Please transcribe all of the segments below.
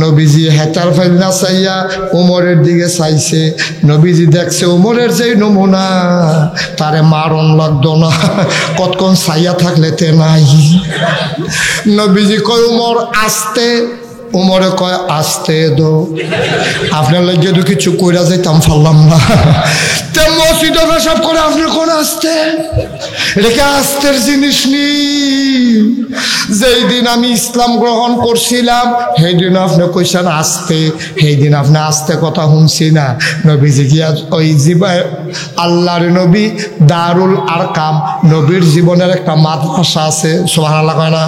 নবীজি হেতার ফাইল না চাইয়া উমরের দিকে চাইছে। নবীজি দেখছে উমরের যে নমুনা, তারে মারণ লাগতো না, কতক্ষণ চাইয়া থাকলে তে নাই। নবীজি কয় উমর আসতে, উমরে কয় আসতে দো, আপনার লাগে তো কিছু কইরা যাইতাম পারলাম না। তে মসজিদে পেশাব করে আপনি কোন আসতে, এটা কি আস্তের জিনিস নি? যেই দিন আমি ইসলাম গ্রহণ করছিলাম সেই দিন আপনি কইছেন আসতে, সেই দিন আপনি আসতে কথা শুনছি না। নবীজি গিয়া ওই জীবন আল্লাহর নবী দারুল আরকাম, নবীর জীবনের একটা মাদ্রাসা আছে, সুবহানাল্লাহ কয় না?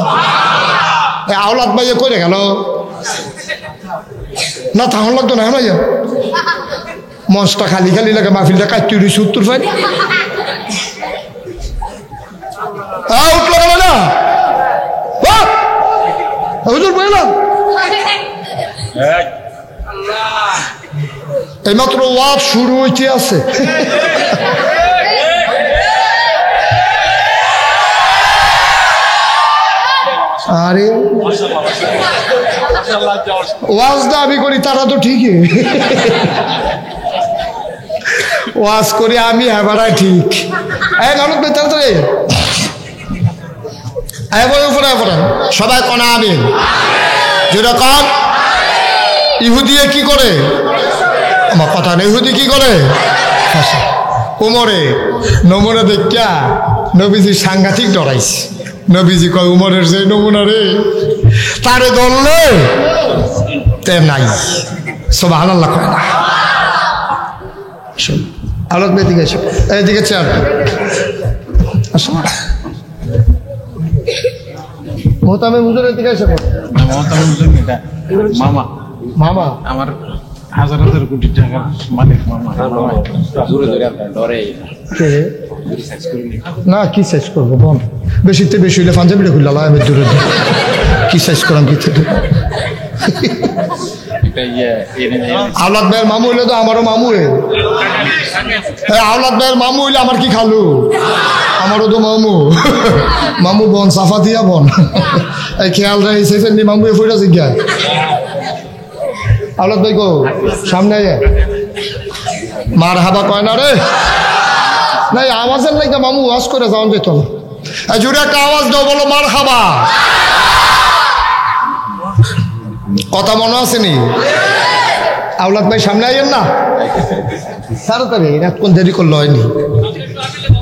আওলাদ ভাইয়ে কইরে গেল না, তাহলে লাগতো না ভাইয়া, মঞ্চটা খালি খালি লাগে, মাহফিলটা কাটতে উঠেছি উত্তর ফাইন উঠলো গেল না হুজুর বললাম। এইমাত্র ওয়াজ শুরু হইতে আছে। আরে ওয়াজ দাবি করি তারা তো ঠিকই, ওয়াজ করি আমি এবারাই ঠিক। সবাই কনা আমিন যেরকম। ইহুদিয়ে কি করে? আমার কথা নেই, ইহুদি কি করে? উমরে নমুনা দেখা নবীজি সাংঘাতিক ডরাইছে। নবীজি কয় উমরের যে নমুনা রে, তারে ধরলে তে নাই। সুবহানাল্লাহ কয় না? আলোক বেদিকে এসো, এইদিকে চেয়ার আসো। মোহতামে হুজুরের দিকে এসো। মোহতামে হুজুর মামা, মামা আমার হাজার হাজার কোটি টাকার মালিক মামা। না কি সাইজ করবো বল, বেশিতে বেশি হইলে পাঞ্জাবিটা খুললা আমি দূরে কি সাইজ করাম কি আওলাদ ভাইয়ের মামু হইলে তো আমারও মামু। আওলাদ ভাইয়ের মামু হইলে আমার কি খালু, আমারও তো মামু। মামু বন সাফা দিয়া বন, এই খেয়াল রাখি ফেলনি মামু ফুটা জিজ্ঞা। আওলাদ ভাই গো সামনে মার হাবা কয় না রে, নাই আওয়াজের লাগে মামু ওয়াজ করে যাওয়া যেত না। জুড়ে একটা আওয়াজ দাও, বলো মার হাবা। কথা মনে আসেনি? আওলাদ ভাই সামনে আইয়েন না তাড়াতাড়ি, কোন দেরি করলো হয়নি।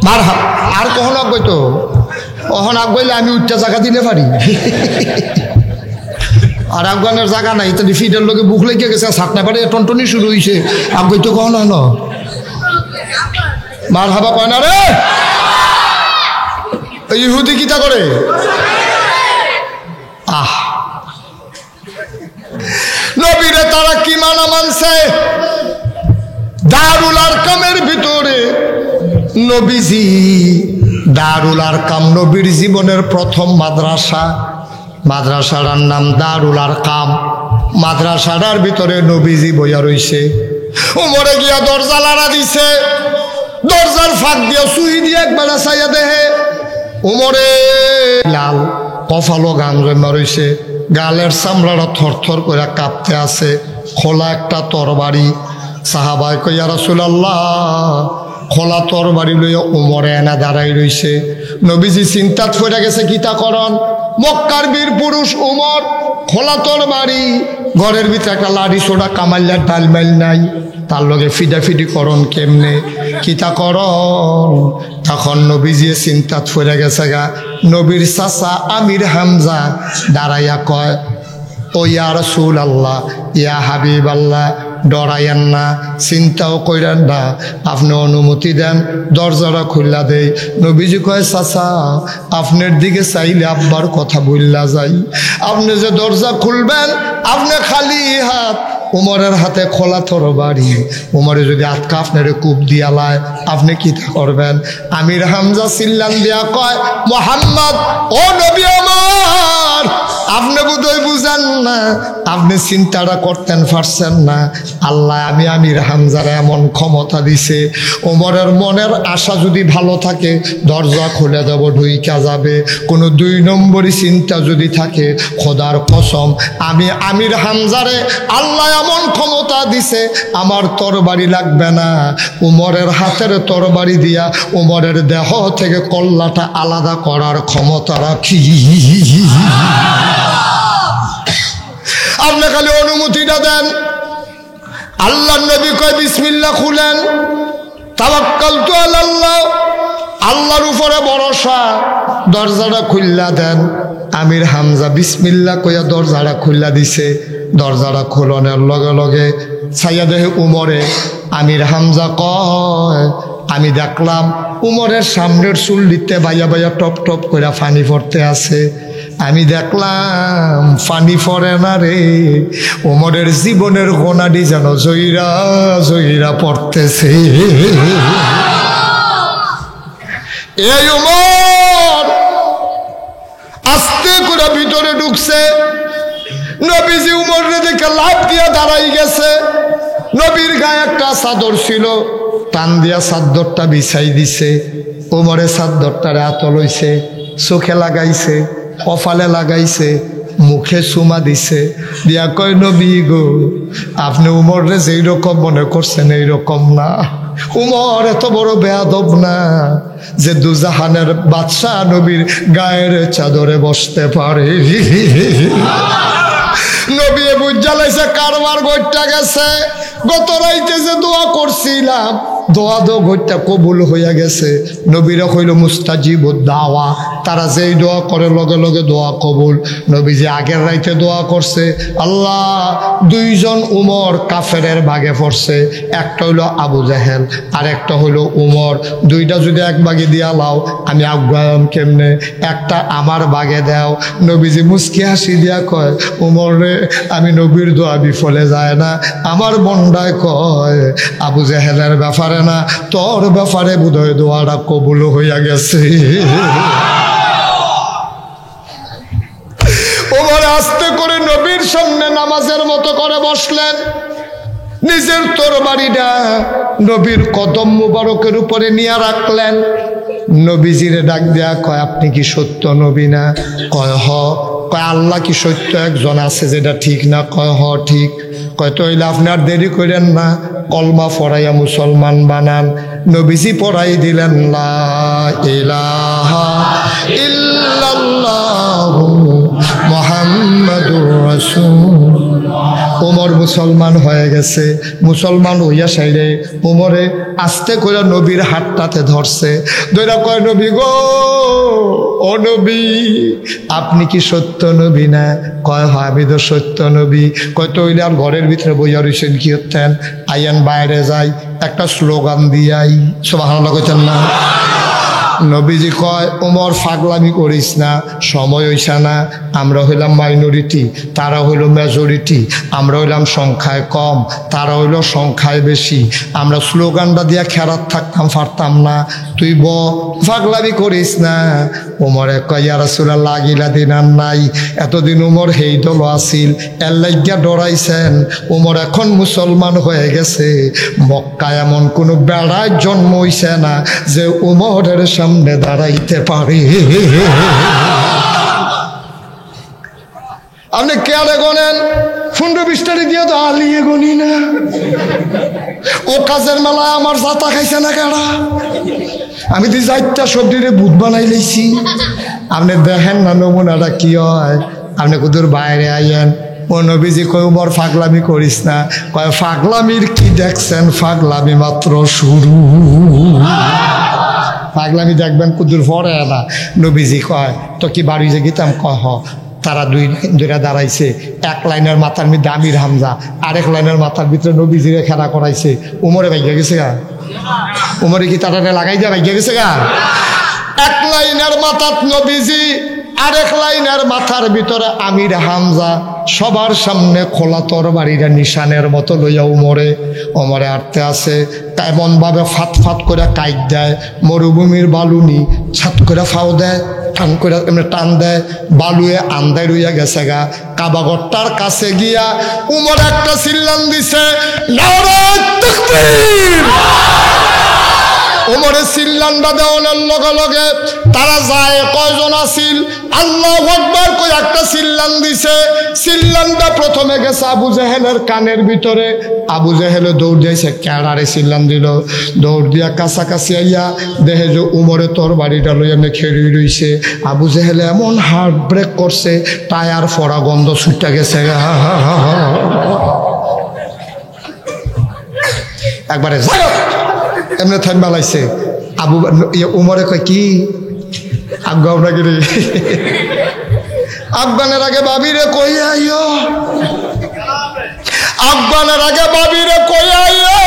মার হাবা আর কখন আগ তো, কখন আগ বইলে আমি উঠতে জায়গা দিলে পারি। আর আফগানের জায়গা নাই, তাহলে ফিডের লোকে বুক লেগে গেছে, ছাটনা পাড়ে টনটনি শুরু হয়েছে। আগ তো কখন হয় না, মার হাবা কয় না রে। ইহুদি কিতা করে? আহ নবীরে তারা কি মানা মানছে? দারুল আরকামের ভিতরে নবীজি, দারুল আরকাম নবীর জীবনের প্রথম মাদ্রাসা, মাদ্রাসাটার নাম দারুল আরকাম। মাদ্রাসাটার ভিতরে নবীজি বইয়া রইছে। উমরে গিয়া দরজা লাড়া দিছে, দরজার ফাঁক দিয়া সুই দিয়ে একবার চাইয়া দেহে উমরে লাল কফালো গান জমা রইছে, গালের চামড়াটা থরথর করে কাঁপতে আছে। খোলা একটা তরবারি, সাহাবায় কই ইয়া রাসূলুল্লাহ, খোলা তরবারি লইয়া উমরে এনা দাঁড়াই রইছে। নবীজি চিন্তাত পড়ে গেছে কিতা করন। মক্কার বীর পুরুষ উমর, খোলা তরবারি, ঘরের ভিতরে একটা লাড়ি সোডা কামাইলার ডালমাইল নাই, তার লগে ফিডাফিডি করন কেমনে, কিতা করন। তখন নবীজি চিন্তাত পড়ে গেছে গা। নবীর চাচা আমির হামজা দাঁড়াইয়া কয়, ও ইয়া রাসূলুল্লাহ, ইয়া হাবিবাল্লাহ, ডরাইয়েন না, চিন্তাও কইরেন না, আপনি অনুমতি দেন দরজাটা খুললা দেই। নবীজি কয়, চাচা আপনার দিকে চাইলে আব্বার কথা বললা যাই, আপনি যে দরজা খুলবেন আপনি খালি হাত, উমরের হাতে খোলা তরবারি, উমরে যদি আটকা আপনারে কূপ দিয়া লায় আপনি কি করবেন? আমির হামজা চিল্লান দিয়া কয়, মুহাম্মদ ও নবী আমার, আপনি বোধহয় বুঝেন না, আপনি চিন্তাটা করতেন পারছেন না। আল্লাহ আমি আমির হামজারে এমন ক্ষমতা দিছে, ওমরের মনের আশা যদি ভালো থাকে দরজা খুলে দেব, ঢুইকা যাবে। কোনো 2 নম্বরই চিন্তা যদি থাকে, খোদার কসম আমি আমির হামজারে আল্লাহ এমন ক্ষমতা দিছে, আমার তরবারি লাগবে না, ওমরের হাতের তরবারি দিয়া ওমরের দেহ থেকে কল্লাটা আলাদা করার ক্ষমতা রাখি। আপনি খালি অনুমতিটা দেন। আল্লাহর নবী কয় বিসমিল্লাহ খুলেন, তাওয়াক্কালতু আলাল্লাহ, আল্লাহর উপরে ভরসা, দরজাটা খুললা দেন। আমির হামজা বিসমিল্লাহ কইয়া দরজাটা খুললা দিছে। দরজাটা খোলনের লগে লগে ছাইয়া দেহে উমরে। আমির হামজা কয় আমি দেখলাম উমরের সামনের চুল্লিতে বাইয়া বাইয়া টপ টপ করে পানি পড়তে আছে। আমি দেখলাম পানি পড়ে না রে, উমরের জীবনের গোনাডি যেন জয়রা জয়রা পড়তেছে। এই উমর আস্তে করে ভিতরে ঢুকছে। নবীজি উমরে দেখে লাফ দিয়া দাঁড়াই গেছে। নবীর গায়ে একটা চাদর ছিল, টান দিয়া চাদরটা বিছাই দিছে। উমরে চাদরটারে হাত লইছে, চোখে লাগাইছে, কপালে লাগাইছে, মুখে চুমা দিছে, দিয়া কয় নবী গো আপনি উমরে যেই রকম মনে করছেন এইরকম না। উমর এত বড় বেয়াদব না যে দুজাহানের বাদশাহ নবীর গায়ের চাদরে বসতে পারে। নবী বুঝা লাইছে কারবার গইটা গেছে। গত রাইতে যে দোয়া করছিলাম, দোয়া দো গইটা কবুল হইয়া গেছে। নবীরা কইল মুস্তাজিবুদ দাওয়া, তারা যেই দোয়া করে লগে লগে দোয়া কবুল। নবী যে আগের রাইতে দোয়া করছে, আল্লাহ 2 জন উমর কাফেরের ভাগে পড়ছে, একটা হইল আবু জাহেল আর একটা হইল উমর। 2টা যদি এক ভাগে দিয়া লাও আমি আজ্ঞায়ম কেমনে, একটা আমার ভাগে দাও। নবীজি মুস্কি হাসি দিয়া কয় উমর রে, আমি নবীর দোয়া বিফলে যায় না। আমার বন্ডায় কয় আবু জাহেলের ব্যাপারে না, তোর ব্যাপারে বোধহয় দোয়াটা কবুল হইয়া গেছে। ওমর আস্তে করে নবীর সামনে নামাজের মতো করে বসলেন। নিজের তরবারিটা নবীর কদম মুবারকের উপরে নিয়ে রাখলেন। নবীজিরে ডাক দেয়া কয় আপনি কি সত্য নবী না? কয় হ। কয় আল্লাহ কি সত্য একজন আছে যেটা ঠিক না? কয় হ ঠিক। কয় তইলে আপনি আর দেরি করেন না, কলমা পড়াইয়া মুসলমান বানান। নবীজি পড়াই দিলেন লা ইলাহা ইল্লাল্লাহু মুহাম্মাদুর রাসূলুল্লাহ। ওমর মুসলমান হয়ে গেছে। মুসলমান হইয়া সাইরে ওমরে আস্তে করে নবীর হাতটাতে ধরছে, ধরে কয় নবী গো, ও নবী আপনি কি সত্য নবী না? কয় হয় আমি তো সত্য নবী। কয় তৈলে আর ঘরের ভিতরে বইয়া রয়েছেন কি হতেন, আইয়ান বাইরে যাই একটা স্লোগান দিয়াই। সুবহানাল্লাহ কইতেন না? নবীজি কয় ওমর ফাগলামি করিস না, সময় হইছে না। আমরা হইলাম মাইনরিটি, তারা হইল মেজরিটি। আমরা হইলাম সংখ্যায় কম, তারা হইল সংখ্যায় বেশি। আমরা স্লোগানটা দিয়া খেরাত থাকতাম পারতাম না। তুই ফাগলামি করিস না। ওমরে কয় ইয়া রাসূলুল্লাহ আগিলা দিন আর নাই, এতদিন ওমর হেই দল আসিল, এর লাগিয়া ডরাইছেন। ওমর এখন মুসলমান হয়ে গেছে। মক্কায় এমন কোনো বেড়ায় জন্ম হইছে না যে ওমরের সামনে দাঁড়াইতে পারে। আপনি কেয়ারে গনেন 15-20 দিয়ে তো আলিয়ে গনি না। ও কাজের মেলায় আমার জাতা খাইছে না কেডা? আমি তো 4টা সবজিরে বুধ বানাই লাইছি। আপনি দেখেন না নমুনাটা কি হয়। আপনি কুদুর বাইরে আইয়েন, ও নবীজি কয় উমর ফাগলামি করিস না। কয় ফাগলামির কি দেখছেন, ফাগলামি মাত্র শুরু। পাগলামি দেখবেন কুদুর পরে না। নবীজি কয় তো কি বাড়ি যে গীতাম? কয় হ। তারা 2 লাইন ধরে দাঁড়াইছে। 1 লাইনের মাথার মধ্যে আমির হামজা, আরেক লাইনের মাথার ভিতরে নবীজিরে খেলা করাইছে। উমরে ভাইগা গেছে গা। উমরে কি তারা লাগাই দিয়া ভাইগা গেছে গা। 1 লাইনের মাথার নবীজি, আরেক লাইনের মাথার ভিতরে আমির হামজা। সবার সামনে খোলা তরবারিটা নিশানের মতো লইয়া ওমরে আটতে আছে। এমন ভাবে ফাত ফাত করে কাইট দেয়, মরুভূমির বালুনি ছাত করে ফাও দেয়। টান করে এমনি টান দেয়, বালুয়ে আন্দায় রইয়া গেছে গা। কাবাগরটার কাছে গিয়া উমর একটা চিল্লান দিছে, নারে তাকবীর। উমরের চিল্লানটা দেওয়ানোর লগে লগে তারা যায়, কয়জন আছিল, আল্লাহু আকবার কই একটা চিল্লান দিছে। চিল্লানটা প্রথমে গেছে আবু জেহেলের কানের ভিতরে। আবু জেহেলে দৌড় দিয়েছে, ক্যাড়ারে চিল্লান দিল। দৌড় দিয়া কাছাকাছি আইয়া দেখে যে উমরে তোর বাড়িটা লইয়া খেড়ি রইছে। আবু জেহেলে এমন হার্ট ব্রেক করছে, টায়ার ফড়া গন্ধ ছুটে গেছে। একবারে এমনি থাইমা লাইছে। আবু উমরে কয় কি আজ্ঞাও নাকি রে? আফগানের আগে বাবিরে কই আইও, আফগানের আগে বাবিরে কই আইও,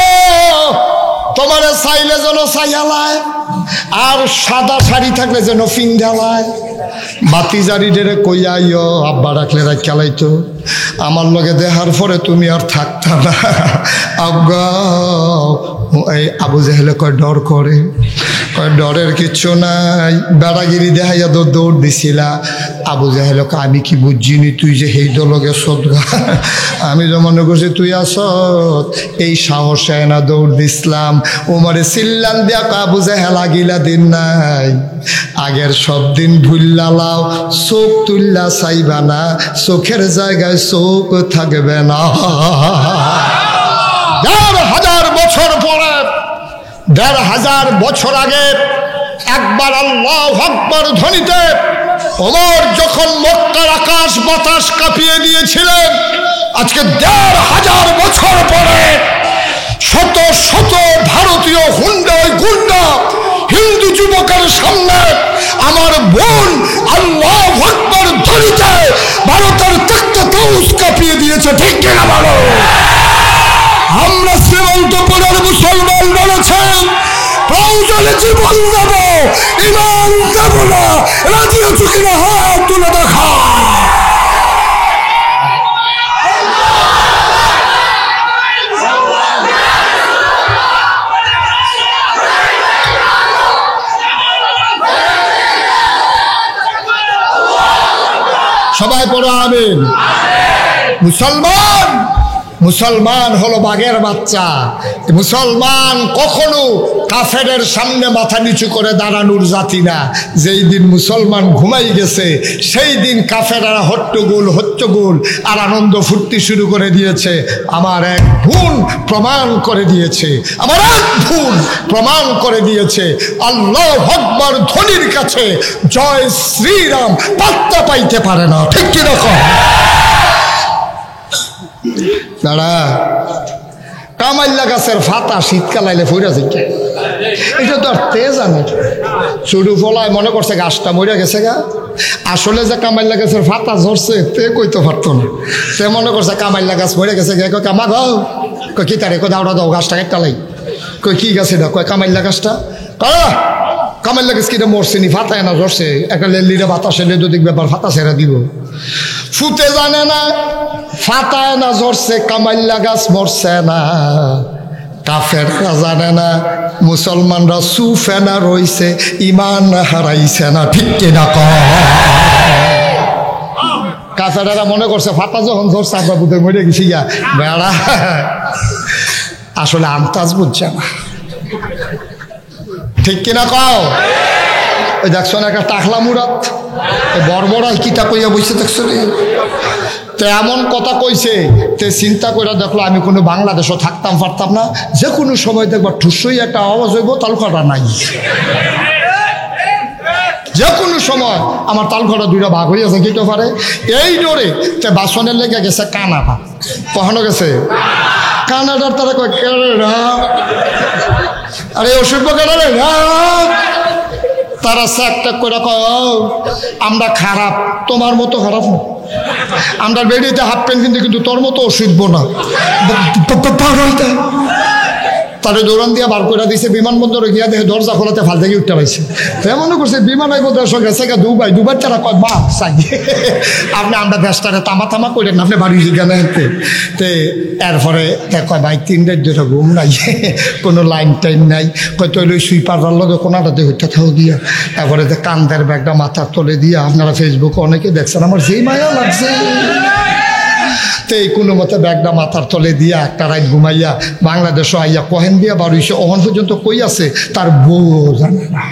তোমারে চাইলে যেন চাইয়ালায়, আর সাদা শাড়ি থাকলে যেন ফিন্ডালায়। বাতিজারি ডেরে কই আইও, আব্বা রাখলে রাখ খেলাইতো, আমার লগে দেহার পরে তুমি আর থাকতা না। আব্বা এই আবু জেহেলে কয় ডর করে, কয় ডরের কিচ্ছু নাই, বেড়াগিরি দেখাইয়া দৌড় দিছিলা। আবু জেহেলে কয় আমি কি বুঝিনি তুই যে সেই দলগে সদগা, আমি যে মনে করছি তুই আস, এই সাহসে না দৌড় দিছিলাম। উমরে চিল্লান দিয়া আবু জেহেলা গিলা দিন নাই, আগের সব দিন ভুল্লা লাও, চোখ তুল্লা চাইবা না, চোখের জায়গায় চোখ থাকবে না। ১,৫০০ বছর পরে, ১,৫০০ বছর আগে একবার আল্লাহু আকবার ধ্বনিতে ওমর যখন মক্কার আকাশ বাতাস কাঁপিয়ে দিয়েছিলেন, আজকে ১,৫০০ বছর পরে শত শত ভারতীয় গুন্ডা হিন্দু যুবকের সামনে আমার বোন আল্লাহু আকবার ধ্বনিতে ভারতের তখ্ত তাউস কাঁপিয়ে দিয়েছে। ঠিক কিনা বলো? আমরা শ্রীমন্তপুরের মুসলমান বলেছেন প্রয়োজনে জীবন দেব, ইমান দেব না, রাজি আছো কিনা হাত তুলে দেখা। সবাই পড়ো আমিন। মুসলমান, মুসলমান হলো বাঘের বাচ্চা। মুসলমান কখনো কাফেরের সামনে মাথা নিচু করে দাঁড়ানোর জাতি না। যেই দিন মুসলমান ঘুমাই গেছে সেই দিন কাফেররা হট্টগোল আর আনন্দ ফুর্তি শুরু করে দিয়েছে। আমার এক বোন প্রমাণ করে দিয়েছে, আমার এক বোন প্রমাণ করে দিয়েছে আল্লাহু আকবার ধ্বনির কাছে জয় শ্রীরাম পাত্তা পাইতে পারে না। ঠিক কি রকম দাঁড়া, কামাইল্লা গাছের ফাতা শীতকাল আইলে ফইরা যাইতে, এটা তো আর তে জানে। শুরু ফলায় মনে করছে গাছটা মরে গেছে গা, আসলে যে কামাইল্লা গাছের ফাতা ঝরছে তে কইতে পারতো না। তে মনে করছে কামাইল্লা গাছ মরে গেছে গে, কয় কামা গাও, কয় কি তারে, কয় দাওড়া দাও গাছটা একটা লাই, কয় কি গাছে না, কয় কামাইল্লা গাছটা। কামাইল্লা গাছ কিনা মরছে নি, ফাতায় না ঝরছে, একটা লেলিরে বাতাসে লেদো দেখবে আবার ফাতা ছেড়া দিব। ফুতে জানে না, ফাতায় না ঝরছে, কামাইল্লা গাছ মরছে না। কাফেররা জানে না মুসলমানরা সুফে না রইছে, ইমান হারাইছে না। ঠিক কিনা কয়? কাফেররা মনে করছে ফাতা যখন ধরছে আমরা বুধে মরে গেছি গা বেড়া, আসলে আন্তাজ বুঝছে না। ঠিক কিনা কও? ওই দেখছো না একটা টাকলা মুরাত বড়বড়াই কিতা কইয়া বইছে, দেখছো রে? তো এমন কথা কইছে, তে চিন্তা করে দেখলো আমি কোনো বাংলাদেশও থাকতাম পারতাম না, যে কোনো সময় দেখবো ঠুসই একটা আওয়াজ হইব, তালখাটা নাই। যে কোনো সময় আমার তালখাটা দুইটা ভাগ হয়ে আছে, কিতে পারে এই ডরে। তে বাসনের লেগে গেছে কানাডা, কখনো গেছে কানাডার, তারা কয় কেডা, আরে ওষুধ কেডা রে, তারা একটা করে কয় আমরা খারাপ, তোমার মতো খারাপ না, আমরা বেরিয়েতে হাফ প্যান্ট কিন্তু তোর মতো অসুধব না। তারে দৌড়ান দিয়া বার করে দিছে বিমানবন্দরে গিয়া দেখে দরজা খোলাতে ফাল থেকে উঠতে পাইছে। মনে করছে বিমান আইব দেড়শো গেছে দুবার তারা কয় বা চাই আপনি আমরা দেশটারে তামা করেন আপনি বাড়ি গেলে তে এরপরে কয় ভাই 3 রাত ধরে ঘুম নাই, কোনো লাইন টাইন নাই, কয় তৈল সুইপারটার লগে কোনাটাতে হইতে থাও দিয়া এরপরে যে কান্দের ব্যাগটা মাথার তলে দিয়া আপনারা ফেসবুকে অনেকে দেখছেন, আমার যেই মায়া লাগছে। তো এই কোনো মতে ব্যাগটা মাথার তলে দিয়া একটা রাত ঘুমাইয়া বাংলাদেশও আইয়া কহেন দিয়া বাড়িছে, ওখান পর্যন্ত কই আছে তার বউ জানে না।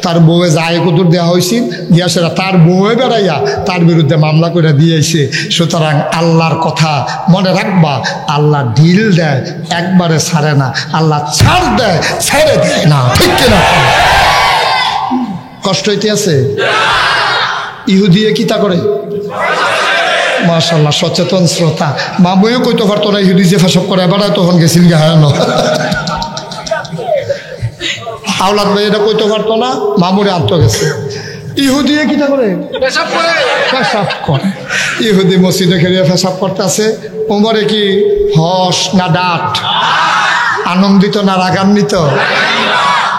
তার বউয়ে যায় কদূর দেওয়া হয়েছিল দিয়া সেটা তার বউয়ে বেড়াইয়া তার বিরুদ্ধে মামলা করে দিয়েছে। সুতরাং আল্লাহর কথা মনে রাখবা, আল্লাহ ঢিল দেয় একবারে ছাড়ে না, আল্লাহ ছাড় দেয় ছেড়ে দেয় না, ঠিক কিনা? কষ্ট হইতে আছে? ইহুদিয়ে কি তা করে? মাশাআল্লাহ, সচেতন শ্রোতা। মামুও কইতে পারতো না ইহুদি যে ফেসব করে এবার তখন গেছিল গাহানো আওলাদ ভাই এটা কইতে পারতো না, মামুরে আত্ম গেছে। ইহুদি কিটা করে? পেশাব করে। ইহুদি মসজিদে খেলিয়ে পেশাব করতে আছে। ওমরে কি হস না ডাট? আনন্দিত না রাগান্বিত?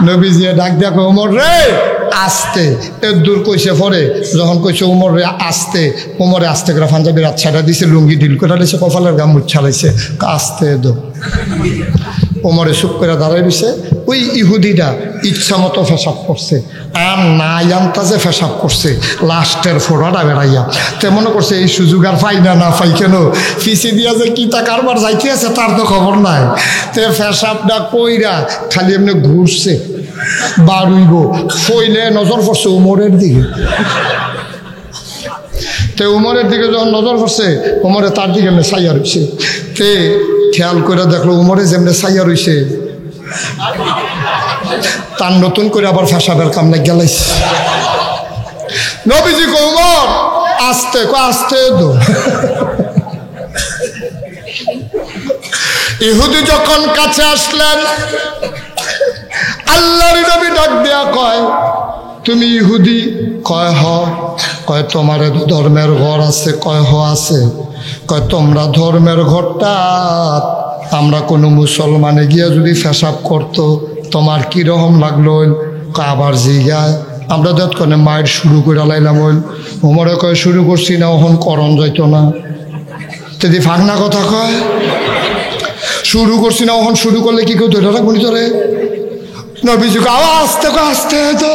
নবীজি ডাক দিয়া কয় ওমর রে আস্তে, এর দূর কইছে পরে যখন কইছে ওমর রে আস্তে, ওমরে আস্তে করে পাঞ্জাবি রাত ছাড়া দিছে, লুঙ্গি ঢিল করে দিছে, কপালের গাম মুছালাইছে, আস্তে দো। ওমরে চুপ করে দাঁড়াই দিছে। ওই ইহুদিটা ইচ্ছা মতো ফেসাব করছে, আর না আন্তাজে ফেসাব করছে, লাস্টের ফোড়াটা বেড়াইয়া। তে মনে করছে এই সুযোগ আর পাই না পাই কেন, ফিসি দিয়া যে কিতা কারবার যাইতে আছে তার তো খবর নাই। তে ফেসাবটা কইরা খালি এমনি ঘুরছে, বাড়ুইব ফইলে নজর পড়ছে উমরের দিকে। তে উমরের দিকে যখন নজর পড়ছে, উমরে তার দিকে এমনি ছাইয়া রয়েছে। তে খেয়াল করে দেখলো উমরে যেমনি ছাইয়া রয়েছে, তার নতুন করে আবার ফেসাবের কাম লাগ গেলাইছে। নবীজি কয় উমর আস্তে, আস্তে দো। ইহুদি যখন কাছে আসলেন, আল্লাহর নবী ডাক দেয়া কয় তুমি ইহুদি? কয় হ। কয় তোমার ধর্মের ঘর আছে? কয় হ আছে। কয় তোমরা ধর্মের ঘরটা আমরা কোনো মুসলমানে গিয়া যদি পেশাব করতো তোমার কিরকম লাগলো? আবার জিগায় আমরা যতক্ষণে মায়ের শুরু করে লাইলাম হইল। ওমরে কয় শুরু করছি না, ওখন করণ যাইত না। যদি ফাঁকনা কথা কয় শুরু করছি না, ওখন শুরু করলে কি কেউ ধরে রাখবো নি তোরে? নবীজি আস্তে আস্তে তো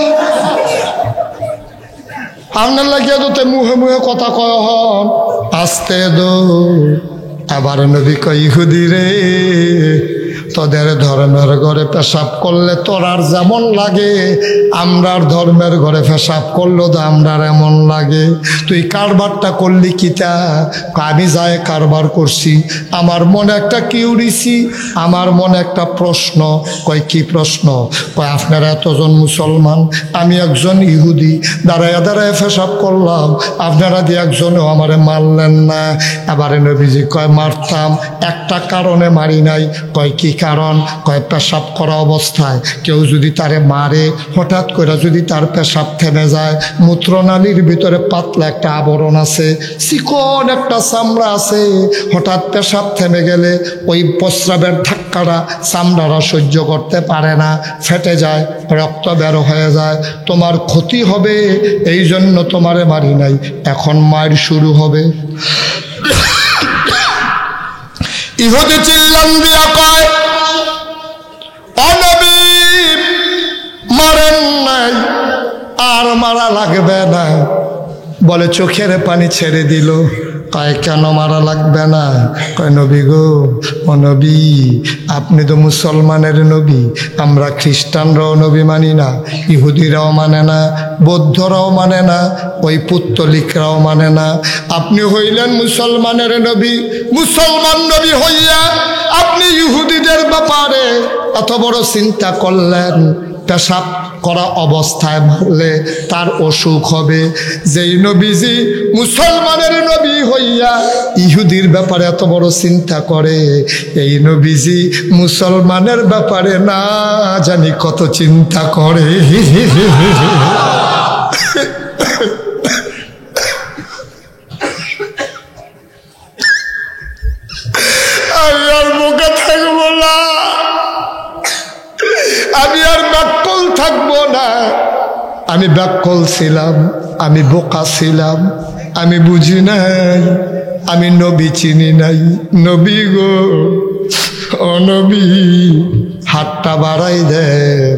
আপনার লাগিয়া তো মুহে মুহে কথা কয় হন আস্তে দো। আবার নবী কয় ইহুদি রে তোদের ধর্মের ঘরে পেশাব করলে তোরার যেমন লাগে, আমরার ধর্মের ঘরে পেশাব করলো তো আমরার এমন লাগে। তুই কারবারটা করলি কিতা? আমি যাই কারবার করছি, আমার মনে একটা কিউরিসি, আমার মনে একটা প্রশ্ন। কয় কি প্রশ্ন? কয় আপনারা এতজন মুসলমান, আমি একজন ইহুদি, দাঁড়ায় দাঁড়ায় পেশাব করলাম, আপনারা দিয়ে একজনও আমারে মারলেন না। এবারে নবীজি কয় মারতাম, একটা কারণে মারি নাই। কয় কি কারণ? কয় পেশাব করা অবস্থায় কেউ যদি তারে মারে, হঠাৎ করে যদি তার পেশাব থেমে যায়, মূত্রনালীর ভিতরে পাতলা একটা আবরণ আছে, চিকন একটা চামড়া আছে, হঠাৎ পেশাব থেমে গেলে ওই প্রস্রাবের ধাক্কাটা চামড়ারা সহ্য করতে পারে না, ফেটে যায়, রক্ত বের হয়ে যায়, তোমার ক্ষতি হবে, এই জন্য তোমারে মারি নাই, এখন মার শুরু হবে। ইহুদি চিল্লান দিয়া কয় ও নবী মারেন নাই, আর মারা লাগবে না। বলে চোখের পানি ছেড়ে দিল। কয় কেন মারা লাগবে না? কয় নবী গো, ও নবী আপনি তো মুসলমানের নবী, আমরা খ্রিস্টানরাও নবী মানি না, ইহুদিরাও মানে না, বৌদ্ধরাও মানে না, ওই পুত্তলিকরাও মানে না। আপনি হইলেন মুসলমানের নবী, মুসলমান নবী হইয়া আপনি ইহুদিদের ব্যাপারে এত বড় চিন্তা করলেন। পেশাব করা অবস্থায় মারলে তার অসুখ হবে। যেই নবীজি মুসলমানের নবী হইয়া ইহুদির ব্যাপারে এত বড় চিন্তা করে, এই নবীজি মুসলমানের ব্যাপারে না জানি কত চিন্তা করে। আর মুখে থাকবো না। আমি আর ব্যাকুল থাকবো না। আমি ব্যাকুল ছিলাম, আমি বোকা ছিলাম, আমি বুঝি নাই, আমি নবী চিনি নাই। নবী গো, ও নবী, হাতটা বাড়াই দেন।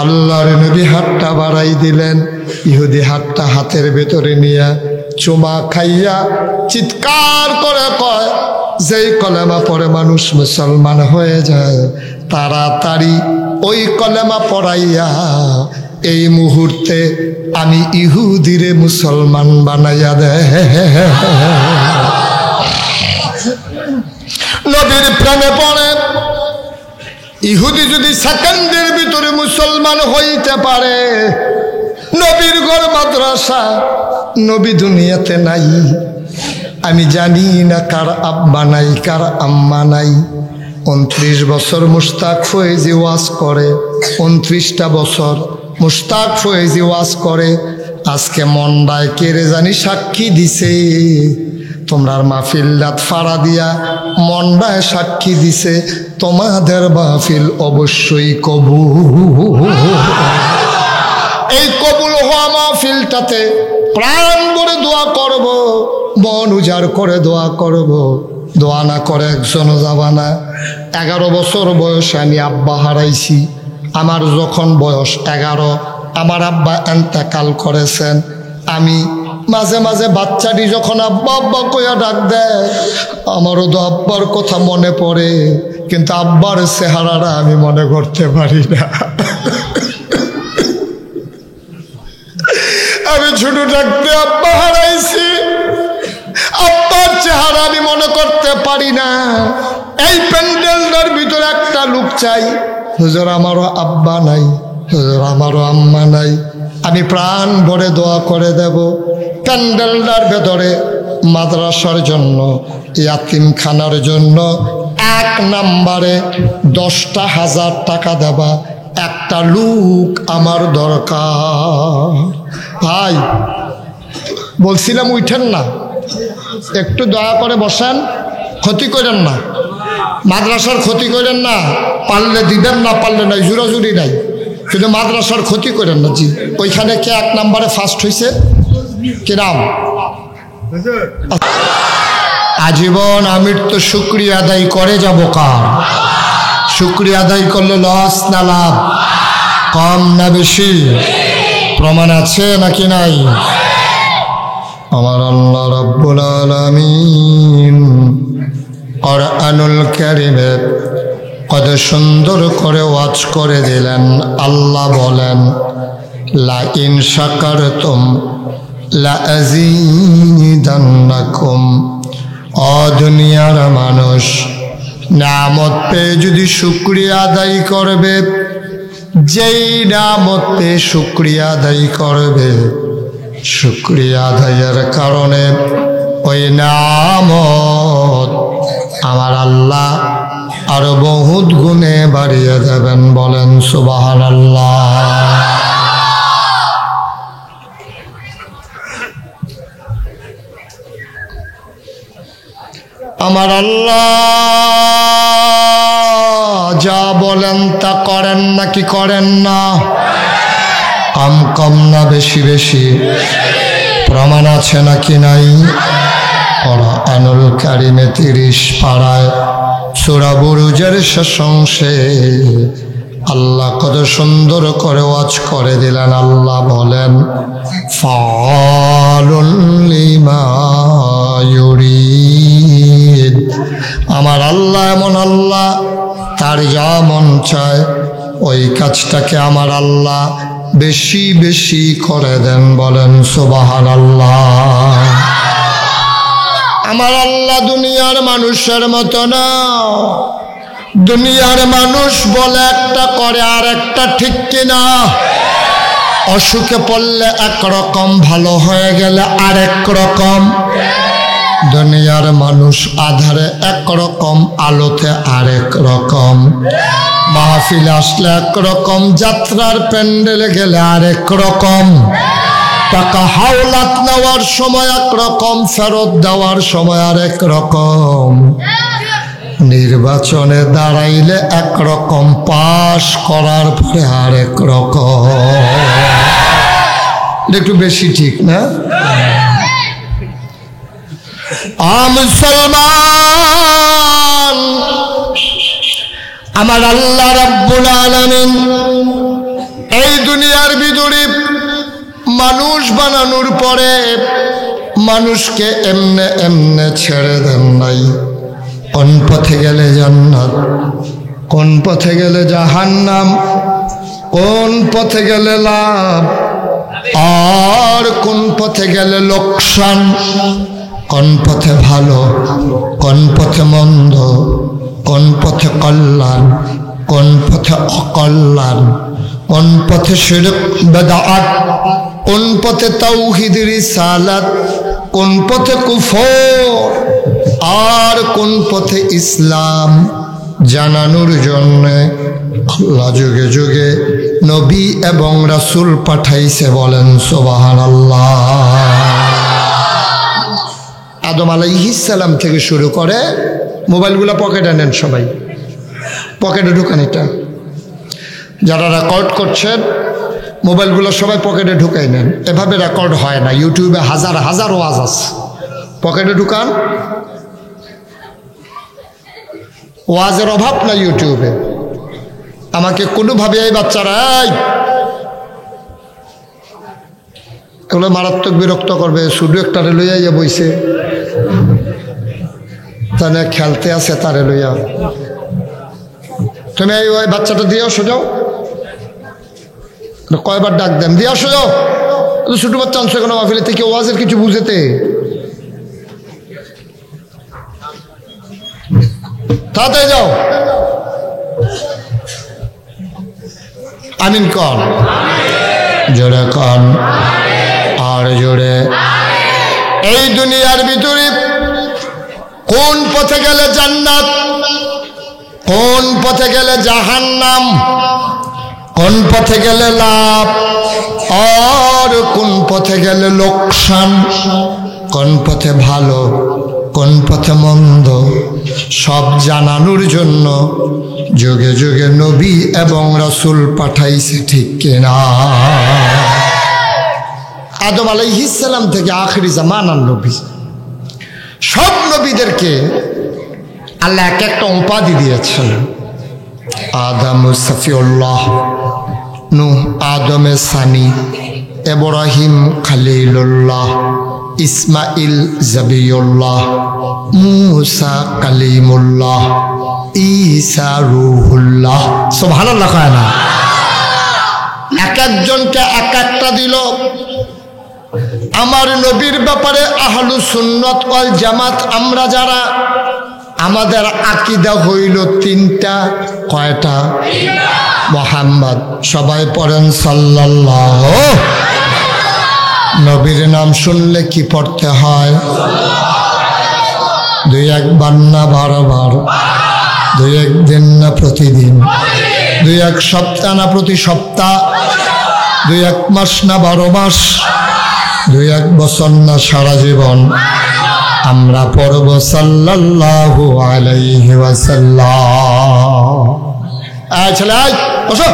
আল্লাহর নবী হাতটা বাড়াই দিলেন। ইহুদি হাতটা হাতের ভেতরে নিয়ে চুমা খাইয়া চিৎকার করে কয়, যেই কলেমা পড়ে মানুষ মুসলমান হয়ে যায়, তাড়াতাড়ি ওই কলেমা পড়াইয়া এই মুহূর্তে আমি ইহুদিরে মুসলমান বানাইয়া দে। নবীর প্রেমে পড়ে ইহুদি যদি সেকেন্ডের ভিতরে মুসলমান হইতে পারে, নবীর ঘর মাদ্রাসা, নবী দুনিয়াতে নাই। আমি জানি না কার আব্বা নাই, কার আম্মা নাই। 29 বছর মুশতাক ফয়েজি ওয়াজ করে, 29টা বছর মুশতাক ফয়েজি ওয়াজ করে। আজকে মন্ডায় কেড়ে জানি সাক্ষী দিছে, তোমরার মাহফিল রাত ফাড়া দিয়া মন্ডায় সাক্ষী দিছে, তোমাদের মাহফিল অবশ্যই কবুল। এই কবুল হওয়া মাহফিলটাতে প্রাণ ভরে দোয়া করব, মন উজাড় করে দোয়া করব। দোয়া না করে একজনও যাবা না। 11 বছর বয়সে আমি আব্বা হারাইছি। আমার যখন বয়স 11, আমার আব্বা এন্তেকাল করেছেন। আমি মাঝে মাঝে বাচ্চাটি যখন আব্বা আব্বা কইয়া ডাক দেয়, আমারও তো আব্বার কথা মনে পড়ে, কিন্তু আব্বার চেহারাটা আমি মনে করতে পারি না। আমি ছোট থাকতে আব্বা হারাইছি, আব্বার চেহারা আমি মনে করতে পারি না। এই প্যান্ডেলটার ভিতরে একটা লোক চাই, হুজুর আমারও আব্বা নাই, হুজুর আমারও আম্মা নাই। আমি প্রাণ ভরে দোয়া করে দেব প্যান্ডেলটার ভেতরে মাদ্রাসার জন্য, ইয়াতিমখানার জন্য 1 নম্বরে 10,000 টাকা দেবা। একটা লোক আমার দরকার। ভাই বলছিলাম উঠেন না, একটু দয়া করে বসেন, ক্ষতি করেন না, মাদ্রাসার ক্ষতি করেন না। পারলে দিবেন, না পারলে নাই, জোরাজুরি নাই, কিন্তু মাদ্রাসার ক্ষতি করেন না। জি, ওইখানে কে 1 নম্বরে ফার্স্ট হয়েছে? কিরাম আজীবন আমির তো শুকরিয়া আদায় করে যাব। কার শুকরিয়া আদায় করলে লস না লাভ? কম না বেশি? প্রমাণ আছে নাকি নাই? আমার আল্লাহ রাব্বুল আলামিন কুরআনুল কারীমে কত সুন্দর করে ওয়াজ করে দিলেন। আল্লাহ বলেন, লা ইন শাকারতুম লা আযীদান্নাকুম। ও দুনিয়ার মানুষ, নিয়ামত পেয়ে যদি শুকরিয়া আদায় করবে, যেই নিয়ামত পেয়ে শুকরিয়া আদায় করবে, শুকরিয়া আদায়ের কারণে ওই নিয়ামত আমার আল্লাহ আরো বহুত গুণে বাড়িয়ে দেবেন। বলেন সুবহানাল্লাহ। আমার আল্লাহ যা বলেন তা করেন নাকি করেন না? কম কম না বেশি বেশি? প্রমাণ আছে নাকি নাই? কুরআনুল কারীমে 30 পারায় সূরা বুরুজের শেষ অংশে আল্লাহ কত সুন্দর করে ওয়াজ করে দিলেন। আল্লাহ বলেন, ফাআলুল লিমা ইউরিদ। আমার আল্লাহ এমন আল্লাহ, তার যা মন চায় ওই কাজটাকে আমার আল্লাহ বেশি বেশি করে দেন। বলেন সুবহানাল্লাহ। আমার আল্লাহ দুনিয়ার মানুষের মতো না। দুনিয়ার মানুষ বলে একটা, করে আর একটা, ঠিক কিনা? অসুখে পড়লে একরকম, ভালো হয়ে গেলে আরেক রকম। দুনিয়ার মানুষ আধারে একরকম, আলোতে আরেক রকম। মাহফিলে আসলে একরকম, যাত্রার প্যান্ডেলে গেলে আরেক রকম। টাকা হাওলাত নেওয়ার সময় একরকম, ফেরত দেওয়ার সময় আরেক রকম। নির্বাচনে দাঁড়াইলে একরকম, পাশ করার পরে আরেক রকম। একটু বেশি ঠিক না? মুসলমান, আমার আল্লাহ রাব্বুল আলামিন এই দুনিয়ার ভিতরে মানুষ বানানোর পরে মানুষকে এমনে এমনে ছেড়ে দেন নাই। কোন পথে গেলে জান্নাত, কোন পথে গেলে জাহান্নাম, কোন পথে গেলে লাভ, আর কোন পথে গেলে লোকসান, কোন পথে ভালো, কোন পথে মন্দ, কোন পথে কল্যাণ, কোন পথে অকল্যাণ, কোন পথে শিরক বিদআত, কোন পথে তাওহীদ রিসালাত, কোন পথে কুফর, আর কোন পথে ইসলাম জানানোর জন্য আল্লাহ যুগে যুগে নবী এবং রাসূল পাঠাইছে। বলেন সুবহানাল্লাহ। আদম আলাইহিস সালাম থেকে শুরু করে, মোবাইলগুলো পকেটে নেন, সবাই পকেটে ঢুকান। এটা যারা রেকর্ড করছেন মোবাইলগুলো সবাই পকেটে ঢুকাই নেন। এভাবে রেকর্ড হয় না। ইউটিউবে হাজার হাজার ওয়াজ আছে, পকেটে ঢুকান। ওয়াজের অভাব না ইউটিউবে। আমাকে কোনোভাবে এই বাচ্চারা এগুলো মারাত্মক বিরক্ত করবে। শুধু একটারে লইয়া ইয়ে বইছে, তাহলে খেলতে আছে তারে লইয়া। তুমি ওই বাচ্চাটা দিয়েও সোজাও, কয়বার ডাক দেন, দিয়া সোজাও। ছোট বাচ্চা আনছো এখন মাহফিলে থেকে, ওয়াজের কিছু বুঝেতে। তাড়াতাড়ি যাও। আমিন কন, জোরে কন, আর জোরে। এই দুনিয়ার ভিতরে কোন পথে গেলে জান্নাত, কোন পথে গেলে জাহান্নাম, কোন পথে গেলে লাভ, আর কোন পথে গেলে লোকসান, কোন পথে ভালো, কোন পথে মন্দ, সব জানানোর জন্য যুগে যুগে নবী এবং রাসূল পাঠাইছে। ঠিক কিনা? আদম আলাইহিস সালাম থেকে আখিরি জামানার নবী, সব নবীদেরকে আল্লাহ এক একটা উপাধি দিয়েছেন। আদম সফিউল্লাহ, নূহ আদমে সানি, ইব্রাহিম খলিলুল্লাহ, ইসমাইল জবিউল্লাহ, মুসা কালিমুল্লাহ, ঈসা রূহুল্লাহ। সুবহানাল্লাহ কয় না? এক একজনকে এক একটা দিল। আমার নবীর ব্যাপারে আহলু সুন্নাত ওয়াল জামাত আমরা যারা, আমাদের আকীদা হইল তিনটা। কয়টা? মুহাম্মদ। সবাই পড়েন সাল্লাল্লাহু। নবীর নাম শুনলে কি পড়তে হয়? দুই একবার না বারবার, দুই একদিন না প্রতিদিন, দুই এক সপ্তাহ না প্রতি সপ্তাহ, দুই এক মাস না 12 মাস, দুই এক বছর না সারা জীবন আমরা পড়ব সাল্লাল্লাহু আলাইহি ওয়াসাল্লাম। আয় ছেলে আয়, বসো।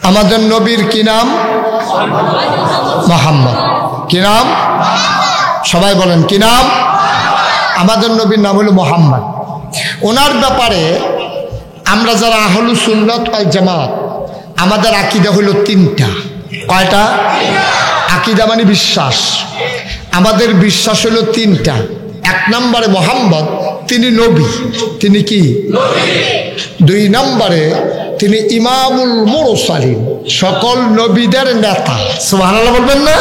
আমাদের নবীর কি নাম? মুহাম্মদ। কি নাম? সবাই বলেন কি নাম? আমাদের নবীর নাম হলো মুহাম্মদ। ওনার ব্যাপারে আমরা যারা আহলু সুন্নাত ওয়াল জামাত, আমাদের আকীদা হলো তিনটা। কয়টা? আকীদা মানে বিশ্বাস। আমাদের বিশ্বাস হলো তিনটা। এক নম্বরে মুহাম্মদ, তিনি নবী। তিনি কি? দুই নম্বরে তিনি ইমামুল মুরসালিন, সকল নবীদের নেতা। সুবহানাল্লাহ বলবেন না?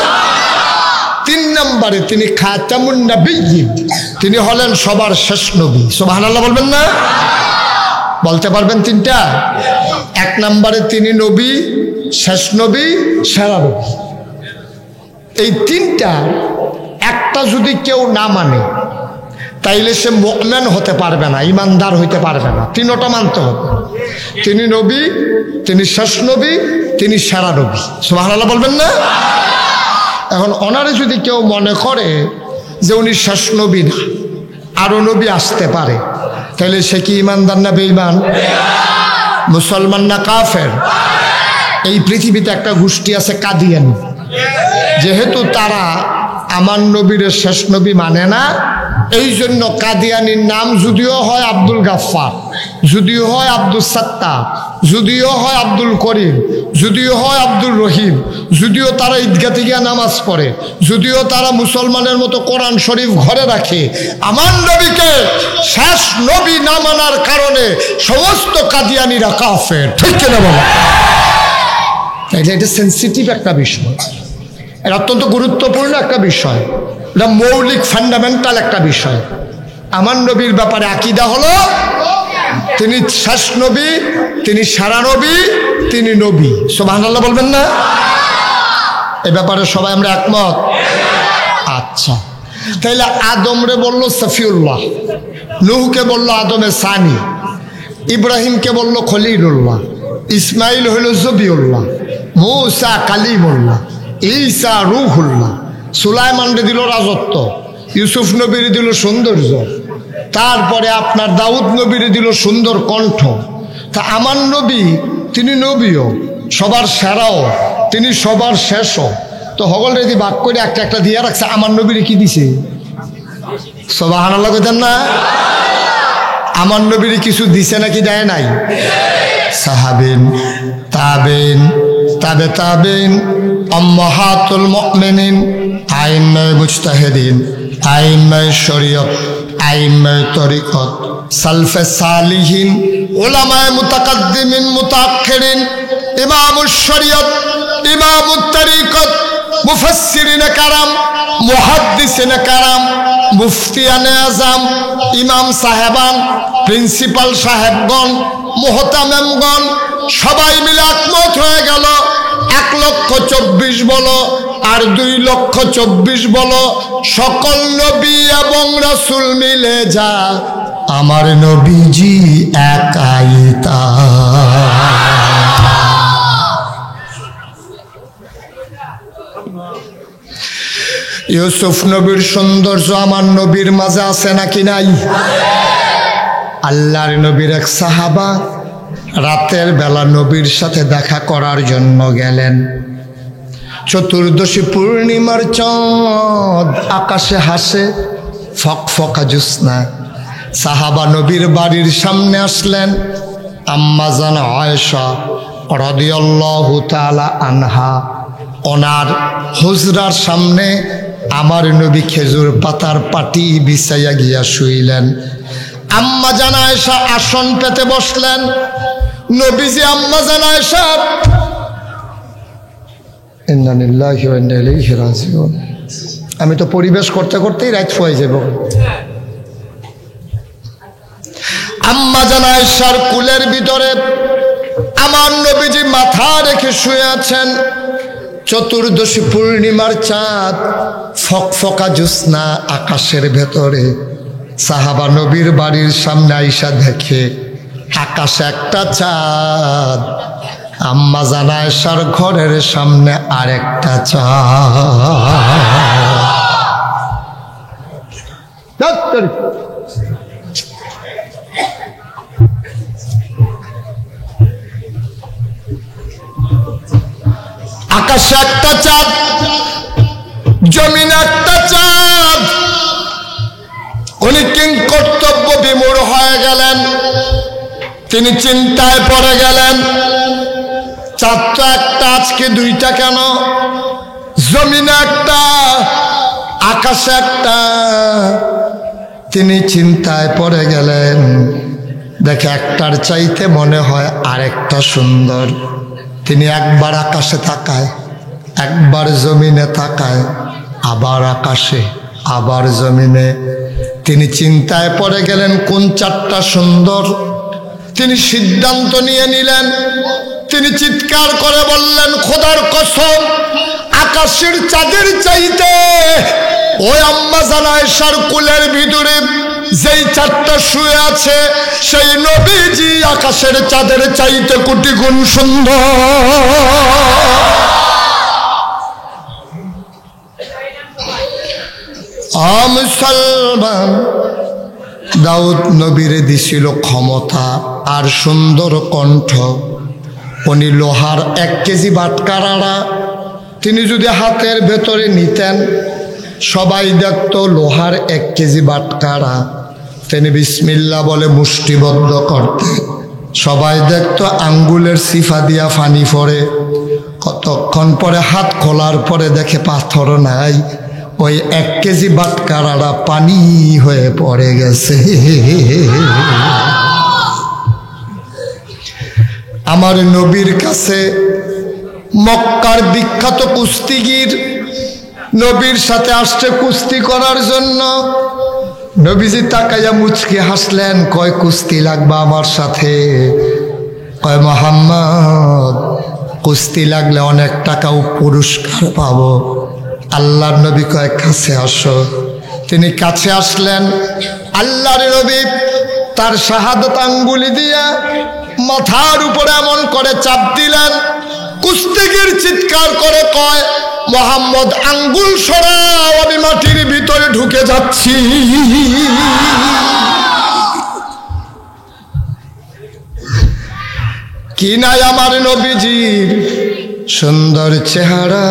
তিন নম্বরে তিনি খাতামুন নবিয়্যিন, তিনি হলেন সবার শেষ নবী। সুবহানাল্লাহ বলবেন না? বলতে পারবেন তিনটা? এক নম্বরে তিনি নবী, শেষ নবী, সেরা নবী। এই তিনটা একটা যদি কেউ না মানে তাইলে সে মুমিন হতে পারবে না, ইমানদার হইতে পারবে না। তিনটা মানতে হবে। তিনি নবী, তিনি শেষ নবী, তিনি সেরা নবী। সুবহানাল্লাহ বলবেন না? এখন ওনারে যদি কেউ মনে করে যে উনি শেষ নবী না, আরো নবী আসতে পারে, তাহলে সে কি ইমানদার না বেঈমান? মুসলমান না কাফের? এই পৃথিবীতে একটা গোষ্ঠী আছে কাদিয়ানি, যেহেতু তারা আমার নবীর শেষ নবী মানে না, এই জন্য কাদিয়ানির নাম যদিও হয় আব্দুল গাফফার, যদিও হয় আব্দুল সাত্তার, যদিও হয় আব্দুল করিম, যদিও হয় আব্দুল রহিম, যদিও তারা ঈদগাহ থেকে নামাজ পড়ে, যদিও তারা মুসলমানের মতো কোরআন শরীফ ঘরে রাখে, আমার নবীকে শেষ নবী না মানার কারণে সমস্ত কাদিয়ানিরা কাফের। ঠিক কিনা বলো? এটা সেন্সিটিভ একটা বিষয়, এটা অত্যন্ত গুরুত্বপূর্ণ একটা বিষয়, এটা মৌলিক ফান্ডামেন্টাল একটা বিষয়। আমার নবীর ব্যাপারে আকীদা হলো তিনি শেষ নবী, তিনি সারা নবী, তিনি নবী। সুবহানাল্লাহ বলবেন না? এ ব্যাপারে সবাই আমরা একমত? আচ্ছা, তাইলে আদমরে বলল সফিউল্লাহ, নূহকে বলল আদমে সানি, ইব্রাহিমকে বলল খলিলুল্লাহ, ইসমাইল হইল জবিউল্লাহ, মূসা কালিমুল্লাহ, ঈসা রূহুল্লাহ, সুলাইমানরে দিল রাজত্ব, ইউসুফ নবীরে দিল সৌন্দর্য, তারপরে আপনার দাউদ নবীরে দিল সুন্দর কণ্ঠ। তা আমার নবী তিনি নবীও, সবার সেরাও, তিনি সবার শেষও। তো হগল রেদি বাক করে একটা একটা দিয়ে রাখছে, আমার নবীরে কি দিছে? সুবহানাল্লাহ কইতেন না? আমার নবীরে কিছু দিছে নাকি দেয় নাই? সাহাবিন, তাবেইন, তাবে তাবেইন, উম্মাহাতুল মুমিনিন, আইম্মায়ে মুজতাহিদিন, আইম্মায়ে শরীয়ত, আইম্মায়ে তরিকত, সালফে সালিহিন, উলামায়ে মুতাকাদ্দিমিন মুতাআখিরিন, ইমামুশ শরীয়ত, ইমামুত তরিকত, মুফাসসিরিনে কারাম, মুহাদ্দিসিনে কারাম, মুফতিয়ানে আজম, ইমাম সাহেবান, প্রিন্সিপাল সাহেবগণ, মুহতামিমগণ সবাই মিলে একমত হয়ে গেল 1,24,000 বলো আর 2,24,000 বলো, সকল নবী এবং রাসূল মিলে যা আমার নবীজি একাই তা। ইউসুফ নবীর সৌন্দর্য আমার নবীর মাঝে আছে নাকি নাই? আল্লাহর নবীর এক সাহাবা রাতের বেলা নবীর সাথে দেখা করার জন্য গেলেন। চতুর্দশী পূর্ণিমার চাঁদ আকাশে হাসে, ফকফকা জ্যোৎস্না। সাহাবা নবীর বাড়ির সামনে আসলেন। আম্মা জান আয়েশা রাদিয়াল্লাহু তাআলা আনহা ওনার হুজরার সামনে আমার নবী খেজুর পাতার পাটি বিছাইয়া গিয়া শুইলেন। আম্মা জান আয়েশা আসন পেতে বসলেন। নবীজি আম্মা জান আয়েশা, ইন্না লিল্লাহি ওয়া ইন্না ইলাইহি রাজিউন। আমি তো পরিবেশ করতে করতেই রাত হয়ে যাব। আম্মা জান আয়েশার কুলের ভিতরে আমার নবীজি মাথা রেখে শুয়ে আছেন। চতুর্দশী পূর্ণিমার চাঁদ, ফকফকা জ্যোৎস্না আকাশের ভেতরে। সাহাবা নবীর বাড়ির সামনে আইসা দেখে আকাশে একটা চাঁদ, আম্মা জান আয়েশার ঘরের সামনে আরেকটা চাঁদ। আকাশে একটা চাঁদ, জমিনে একটা চাঁদ। উনি কিং কর্তব্য বিমূঢ় হয়ে গেলেন। তিনি চিন্তায় পড়ে গেলেন, চাঁদ তো একটা, আজকে দুইটা কেন? জমিনে একটা, আকাশে একটা। তিনি চিন্তায় পড়ে গেলেন, দেখে একটার চাইতে মনে হয় আরেকটা সুন্দর। তিনি একবার আকাশে তাকায়, একবার জমিনে তাকায়, আবার আকাশে, আবার জমিনে। তিনি চিন্তায় পড়ে গেলেন কোন চাঁদটা সুন্দর। তিনি সিদ্ধান্ত নিয়ে নিলেন। তিনি চিৎকার করে বললেন, খোদার কসম, আকাশের চাঁদের চাইতে ওই আম্মা জান আয়েশার কুলের ভিতরে যেই চাঁদটা শুয়ে আছে, সেই নবীজি আকাশের চাঁদের চাইতে কোটি গুণ সুন্দর। মুসলমান, দাউদ নবীরে দিছিল ক্ষমতা আর সুন্দর কণ্ঠ। উনি লোহার 1 কেজি বাটকারারা তিনি যদি হাতের ভেতরে নিতেন, সবাই দেখত লোহার 1 কেজি বাটকারা। তিনি বিসমিল্লাহ বলে মুষ্টিবদ্ধ করতেন, সবাই দেখত আঙ্গুলের সিফা দিয়া পানি পড়ে। কতক্ষণ পরে হাত খোলার পরে দেখে পাথর নাই, ওই 1 কেজি বাটকারারা পানি হয়ে পড়ে গেছে। আমার নবীর কাছে মক্কার বিখ্যাত কুস্তিগির নবীর সাথে আসছে কুস্তি করার জন্য। নবীজি তাকাইয়া মুচকি হাসলেন, কয় কুস্তি লাগবে আমার সাথে? কয় মুহাম্মদ, কুস্তি লাগলে অনেক টাকা পুরস্কার পাবো। আল্লাহর নবী কয় কাছে আসো। তিনি কাছে আসলেন। আল্লাহর নবী তার শাহাদাত আঙ্গুলি দিয়া মাথার উপরে এমন করে চাপ দিলেন। কুস্তিগির চিৎকার করে কয়, মুহাম্মদ আঙ্গুল সরাও, আমি মাটির ভিতরে ঢুকে যাচ্ছি। কি নাই আমার নবীজির সুন্দর চেহারা,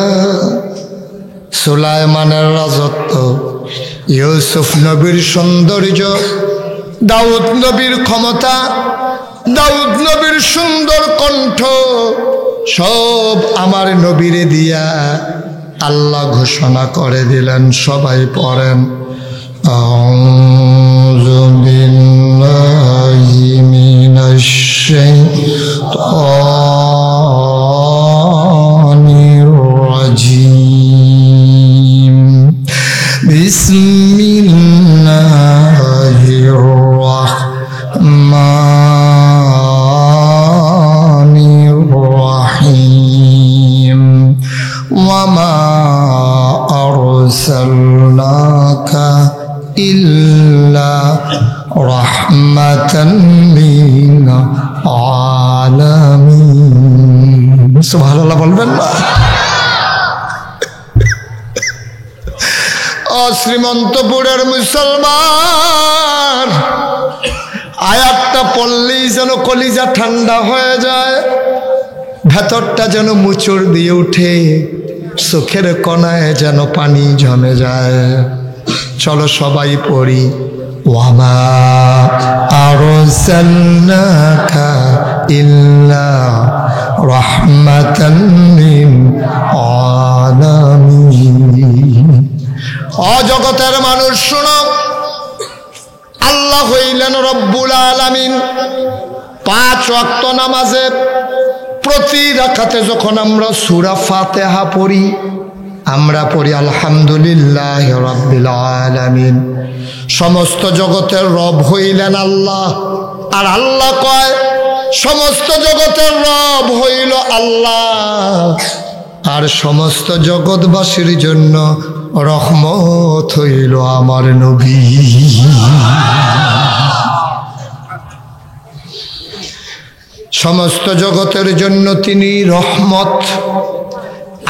সুলাইমানের রাজত্ব, ইউসুফ নবীর সৌন্দর্য, দাউদ নবীর ক্ষমতা, দাউদ নবীর সুন্দর কণ্ঠ, সব আমার নবীরে দিয়া আল্লাহ ঘোষণা করে দিলেন। সবাই পড়েন, আউযু বিল্লাহি মিনাশ শাইতানির রাজিম, বিসমিল্লাহির রাহমানির রাহিম, ওয়ামা আরসালনাকা ইল্লা রাহমাতান লিল আলামিন। সুবহানাল্লাহ বলবেন না? শ্রীমন্তপুরের মুসলমান, আয়াতটা পড়লেই যেন কলিজা ঠান্ডা হয়ে যায়, ভেতরটা যেন মুচড় দিয়ে উঠে, চোখের কোণায় যেন পানি জমে যায়। চলো সবাই পড়ি, ওয়ামা আরসালনাকা ইল্লা রাহমাতান লিল আলামিন। অজগতের মানুষ শুনো, আল্লাহ হইলেন রব্বুল আলামিন। 5 ওয়াক্ত নামাজে প্রতি রাকাতে যখন আমরা সূরা ফাতিহা পড়ি, আমরা পড়ি আলহামদুলিল্লাহি রাব্বিল আলামিন। সমস্ত জগতের রব হইলেন আল্লাহ, আর আল্লাহ কয় সমস্ত জগতের রব হইল আল্লাহ, আর সমস্ত জগৎবাসীর জন্য রহমত হইল আমার নবী। সমস্ত জগতের জন্য তিনি রহমত।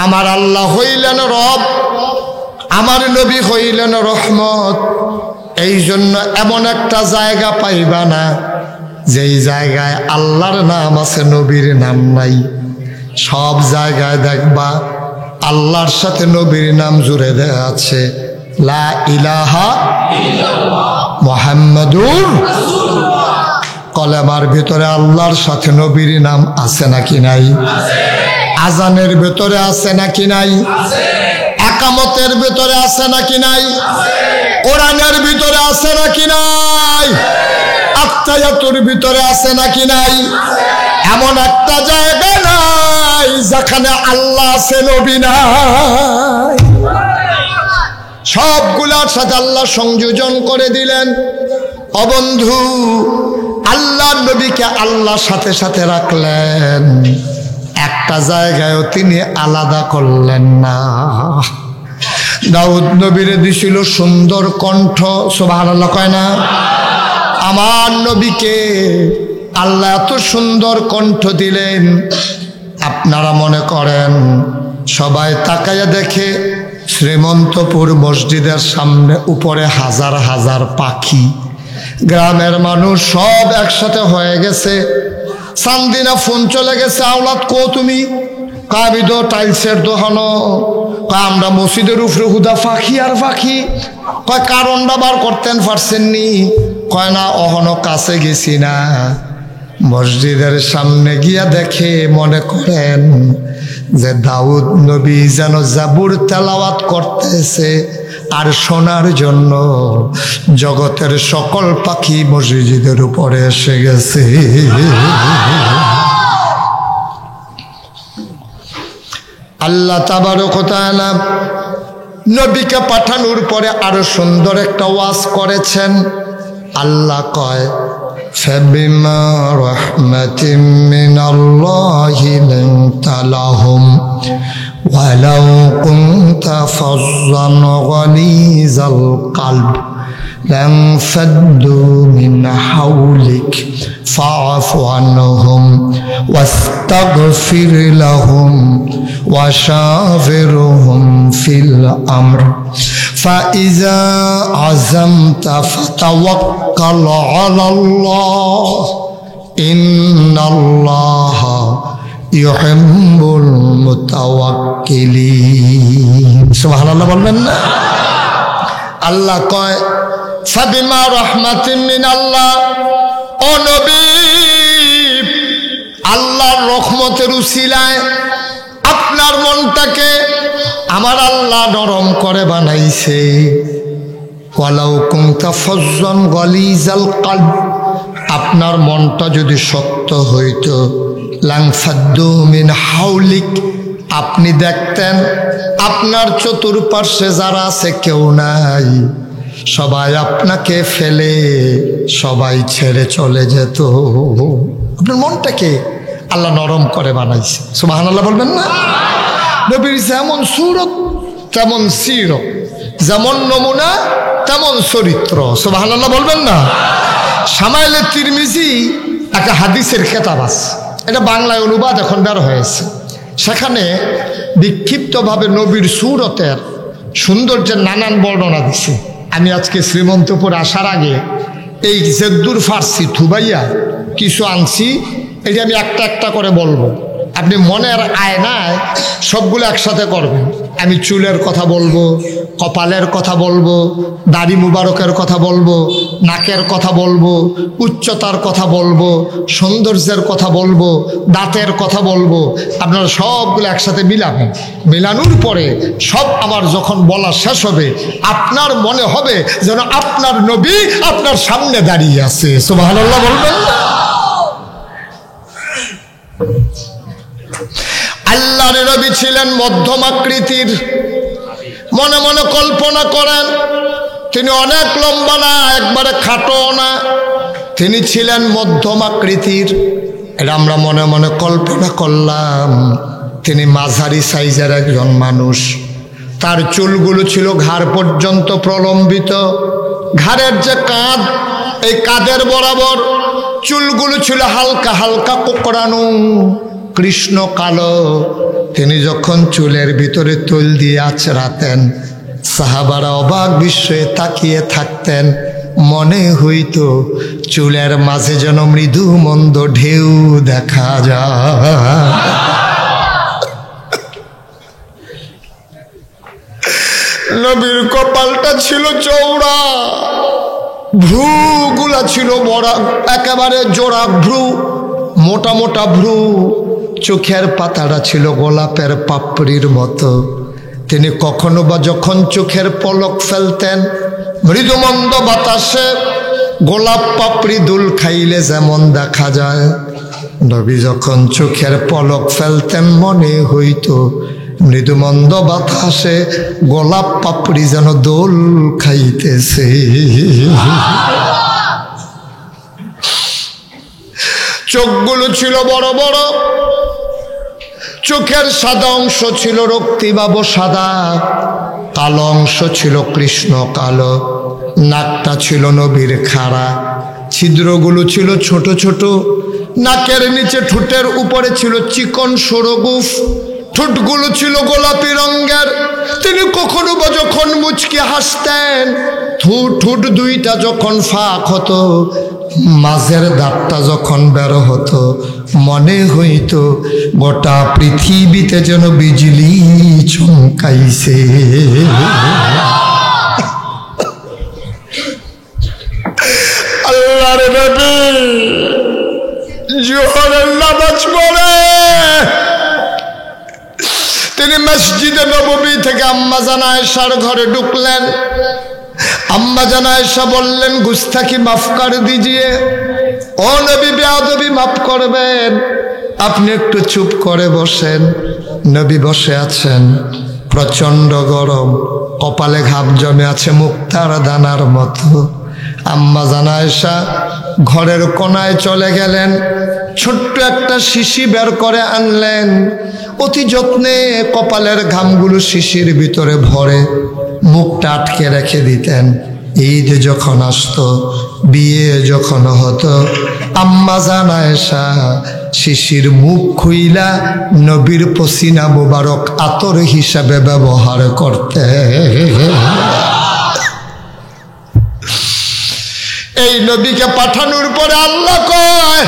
আমার আল্লাহ হইলেন রব, আমার নবী হইলেন রহমত। এই জন্য এমন একটা জায়গা পাইবা না যেই জায়গায় আল্লাহর নাম আছে নবীর নাম নাই। সব জায়গায় দেখবা আল্লাহর সাথে নবীর নাম জুড়ে দেয়া আছে, লা ইলাহা ইল্লাল্লাহ মুহাম্মাদুর রাসূলুল্লাহ। কলেমার ভিতরে আল্লাহর সাথে নবীর নাম আছে নাকি নাই? আজানের ভিতরে আছে নাকি নাই? একামতের ভিতরে আছে নাকি নাই? কোরআনের ভিতরে আছে নাকি নাই? আত্মায়াতুর ভিতরে আছে নাকি নাই? এমন একটা জায়গা নাই যেখানে আল্লাহ আছে নবী নাই। সবগুলার সাথে আল্লাহ সংযোজন করে দিলেন। ও বন্ধু, আল্লাহর নবীকে আল্লাহর সাথে সাথে রাখলেন, একটা জায়গায়ও তিনি আলাদা করলেন না। দাউদ নবীরে দিছিল সুন্দর কণ্ঠ, সুবহানাল্লাহ কয় না? আমার নবীকে আল্লাহ এত সুন্দর কণ্ঠ দিলেন, আপনারা মনে করেন সবাই তাকাইয়া দেখে শ্রীমন্তপুর মসজিদের সামনে উপরে হাজার হাজার পাখি, গ্রামের মানুষ সব একসাথে হয়ে গেছে। চান্দিনা ফোন চলে গেছে, আওলাদ কো তুমি? আমি তো টাইলসের দোকানো। আমরা মসজিদের উপরে হুদা পাখি আর পাখি। কয় কারণটা বার করতেন পারছেননি? কয় না, অহনো কাছে গেছি না। মসজিদের সামনে গিয়া দেখে মনে করেন যে দাউদ নবী যেন জাবুর তেলাওয়াত করতেছে, আর শোনার জন্য জগতের সকল পাখি মসজিদের উপরে এসে গেছে। আল্লাহ তাবারক ওয়া তাআলা নবীকে পাঠানোর পরে আরো সুন্দর একটা ওয়াজ করেছেন। আল্লাহ কয়, فبما رحمة من الله لنت لهم ولو كنت فظا غليظ القلب لانفضوا من حولك فاعف عنهم واستغفر لهم وشاورهم في الأمر فإذا عزمت فتوكل على الله إن الله يحب المتوكلين سبحان الله বলবেন না? আল্লাহ কয় ফাবিমা রাহমাতিন মিনাল্লাহ, ও নবী আল্লাহর রহমতের উসিলায় আপনার মনটাকে আমার আল্লাহ নরম করে বানাইছে। ওয়ালাউ কুনতা ফাজ্জান গালিজাল কলব, আপনার মনটা যদি শক্ত হইতো, লাংফাদ্দু মিন হাউলিক, আপনি দেখতেন আপনার চতুর্পার্শ্বে যারা আছে কেউ নাই, সবাই আপনাকে ফেলে সবাই ছেড়ে চলে যেত। আপনার মনটাকে আল্লাহ নরম করে বানাইছে। সুবহানাল্লাহ বলবেন না? নবীর যেমন সুরত তেমন সিরত, যেমন নমুনা তেমন চরিত্র। সুবহানাল্লাহ বলবেন না? শামাইলে তিরমিজি একটা হাদিসের খেতাব আছে, এটা বাংলায় অনুবাদ এখন বের হয়েছে। সেখানে বিক্ষিপ্তভাবে নবীর সুরতের সৌন্দর্যের নানান বর্ণনা দিছে। আমি আজকে শ্রীমন্তপুর আসার আগে এই জেদ্দুর ফার্সি থুবাইয়া কিছু আনছি, এটা আমি একটা একটা করে বলবো। আপনি মনের আয়নায় সবগুলো একসাথে করবেন। আমি চুলের কথা বলবো, কপালের কথা বলবো, দাড়ি মুবারকের কথা বলবো, নাকের কথা বলবো, উচ্চতার কথা বলবো, সৌন্দর্যের কথা বলবো, দাঁতের কথা বলবো। আপনারা সবগুলো একসাথে মিলাবেন। মিলানোর পরে সব আমার যখন বলা শেষ হবে, আপনার মনে হবে যেন আপনার নবী আপনার সামনে দাঁড়িয়ে আছে। সুবহানাল্লাহ বলবেন না? আল্লাহর নবী ছিলেন মধ্যম আকৃতির। মনে মনে কল্পনা করেন, তিনি অনেক লম্বা না, একবারে খাটো না, তিনি ছিলেন মধ্যম আকৃতির। এটা আমরা মনে মনে কল্পনা করলাম। তিনি মাঝারি সাইজের একজন মানুষ। তার চুলগুলো ছিল ঘাড় পর্যন্ত প্রলম্বিত। ঘাড়ের যে কাঁধ, এই কাঁধের বরাবর চুলগুলো ছিল হালকা হালকা কোকড়ানো, কৃষ্ণ কালো। তিনি যখন চুলের ভিতরে তৈল দিয়ে আছড়াতেন, সাহাবারা অবাক বিস্ময়ে তাকিয়ে থাকতেন। মনে হইত চুলের মাঝে যেন মৃদু মন্দ ঢেউ দেখা যায়। নবীর কপালটা ছিল চওড়া, ভ্রুগুলা ছিল বড়, একেবারে জোড়া ভ্রু, মোটা মোটা ভ্রু। চোখের পাতাটা ছিল গোলাপের পাপড়ির মতো। তিনি কখনো বা যখন চোখের পলক ফেলতেন, মৃদুমন্দ বাতাসে গোলাপ পাপড়ি দুল খাইলে যেমন দেখা যায়, নবী যখন চোখের পলক ফেলতেন মনে হইত মৃদুমন্দ বাতাসে গোলাপ পাপড়ি যেন দোল খাইতেছে। চোখগুলো ছিল বড় বড়, চোখের সাদা অংশ ছিল রক্তিবাব সাদা, কালো অংশ ছিল কৃষ্ণ কালো। নাকটা ছিল নবীর খাড়া, ছিদ্রগুলো ছিল ছোট ছোট। নাকের নিচে ঠোঁটের উপরে ছিল চিকন সরগুফ, ঠোঁটগুলো ছিল গোলাপি রঙের। তিনি কখনো বা যখন মুচকি হাসতেন, ঠোঁট দুইটা যখন ফাঁক হতো, মাঝের দাঁতটা যখন বের হতো, মনে হইতো গোটা পৃথিবীতে যেন বিজলি চমকাইছে। আল্লাহর নবী জোহরের নামাজ পড়ে তিনি মসজিদে নববী থেকে আম্মা জান আয়েশার ঘরে ঢুকলেন। আম্মা জান আয়েশা বললেন, গুস্তাখি মাফ কর দিজিয়ে, ও নবী বেয়াদবি মাফ করবেন, আপনি একটু চুপ করে বসেন। নবী বসে আছেন, প্রচন্ড গরম, কপালে ঘাম জমে আছে মুক্তার দানার মতো। আম্মা জান আয়েশা ঘরের কোনায় চলে গেলেন, ছোট্ট একটা শিশি বের করে আনলেন, অতি যত্নে কপালের ঘামগুলো শিশির ভিতরে ভরে মুখটা আটকে রেখে দিতেন। ঈদ যখন আসতো, বিয়ে যখন হতো, আম্মা জান আয়েশা শিশির মুখ খুইলা নবীর পসিনা মুবারক আতর হিসাবে ব্যবহার করতে। এই নবীকে পাঠানোর পরে আল্লাহ কয়,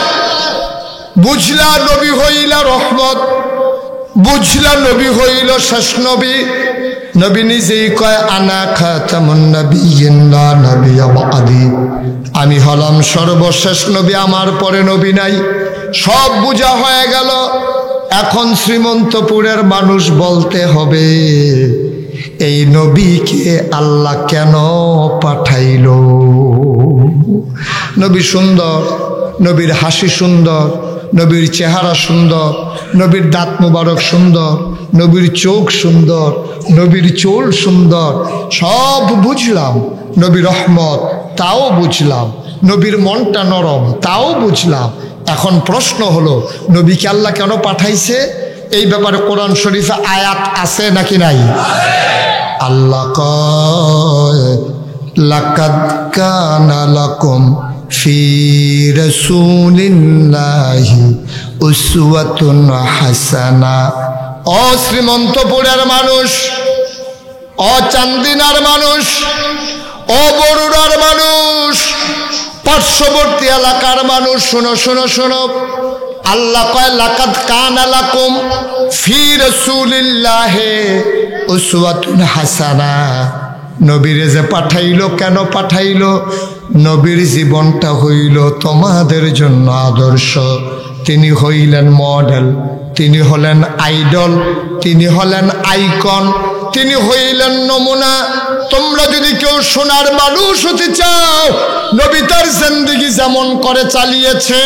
বুঝলা নবী হইলা রহমত, বুঝলা নবী হইল শেষ নবী। নবী নিজেই কয়, আনা খাতামুন নবিয়্যিন লা নবিয়্যা বা'দি, আমি হলাম সর্বশেষ নবী, আমার পরে নবী নাই। সব বুঝা হয়ে গেল। এখন শ্রীমন্তপুরের মানুষ বলতে হবে, এই নবীকে আল্লাহ কেন পাঠাইল? নবী সুন্দর, নবীর হাসি সুন্দর, নবীর চেহারা সুন্দর, নবীর দাঁত মুবারক সুন্দর, নবীর চোখ সুন্দর, নবীর চুল সুন্দর, সব বুঝলাম। নবী রহমত, তাও বুঝলাম। নবীর মনটা নরম, তাও বুঝলাম। এখন প্রশ্ন হলো, নবীকে আল্লাহ কেন পাঠাইছে? এই ব্যাপারে কোরআন শরীফে আয়াত আছে নাকি নাই? আল্লাহ কয়, লাকাদ কানা লাকুম ফি রাসূলিল্লাহি উসওয়াতুন হাসানা। ও শ্রীমন্তপুরের মানুষ, ও চান্দিনার মানুষ, ও বরুড়ার মানুষ, পার্শ্ববর্তী এলাকার মানুষ, শোনো শোনো শোনো। আল্লাহ কয়, লাকাদ কানা লাকুম ফি রাসূলিল্লাহি উসওয়াতুন হাসানা। নবীরে যে পাঠাইলো, কেন পাঠাইলো? নবীর জীবনটা হইল তোমাদের জন্য আদর্শ। তিনি হইলেন মডেল, তিনি হলেন আইডল, তিনি হলেন আইকন, তিনি হইলেন নমুনা। তোমরা যদি কেউ সোনার মানুষ হতে চাও, নবী তার জিন্দেগি যেমন করে চালিয়েছে,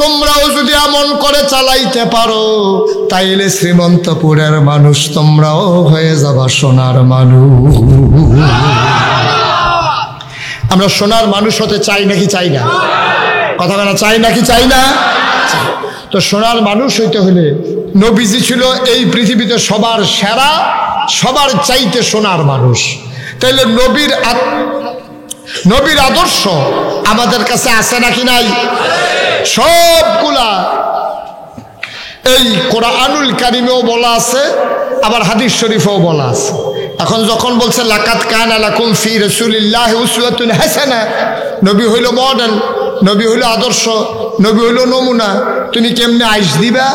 তোমরাও যদি এমন করে চালাইতে পারো, তাইলে শ্রীমন্তপুরের মানুষ তোমরাও হয়ে যাবা সোনার মানুষ। আমরা সোনার মানুষ হতে চাই নাকি চাই না? কথা বলা, চাই নাকি চাই না? তো সোনার মানুষ হইতে হলে নবীজি ছিল এই পৃথিবীতে সবার সেরা, সবার চাইতে সোনার মানুষ। তাইলে নবীর আদর্শ আমাদের কাছে আছে নাকি নাই? সবগুলা এই কোরআনুল কারিমেও বলা আছে, আবার হাদিস শরীফেও বলা আছে। এখন যখন বলছে লাকাদ কানা লাকুম ফি রাসূলিল্লাহি উসওয়াতুন হাসানা, নবী হইল মডেল, নবী হইল আদর্শ, নবী হইল নমুনা। তুমি কেমনে আইস দিবা,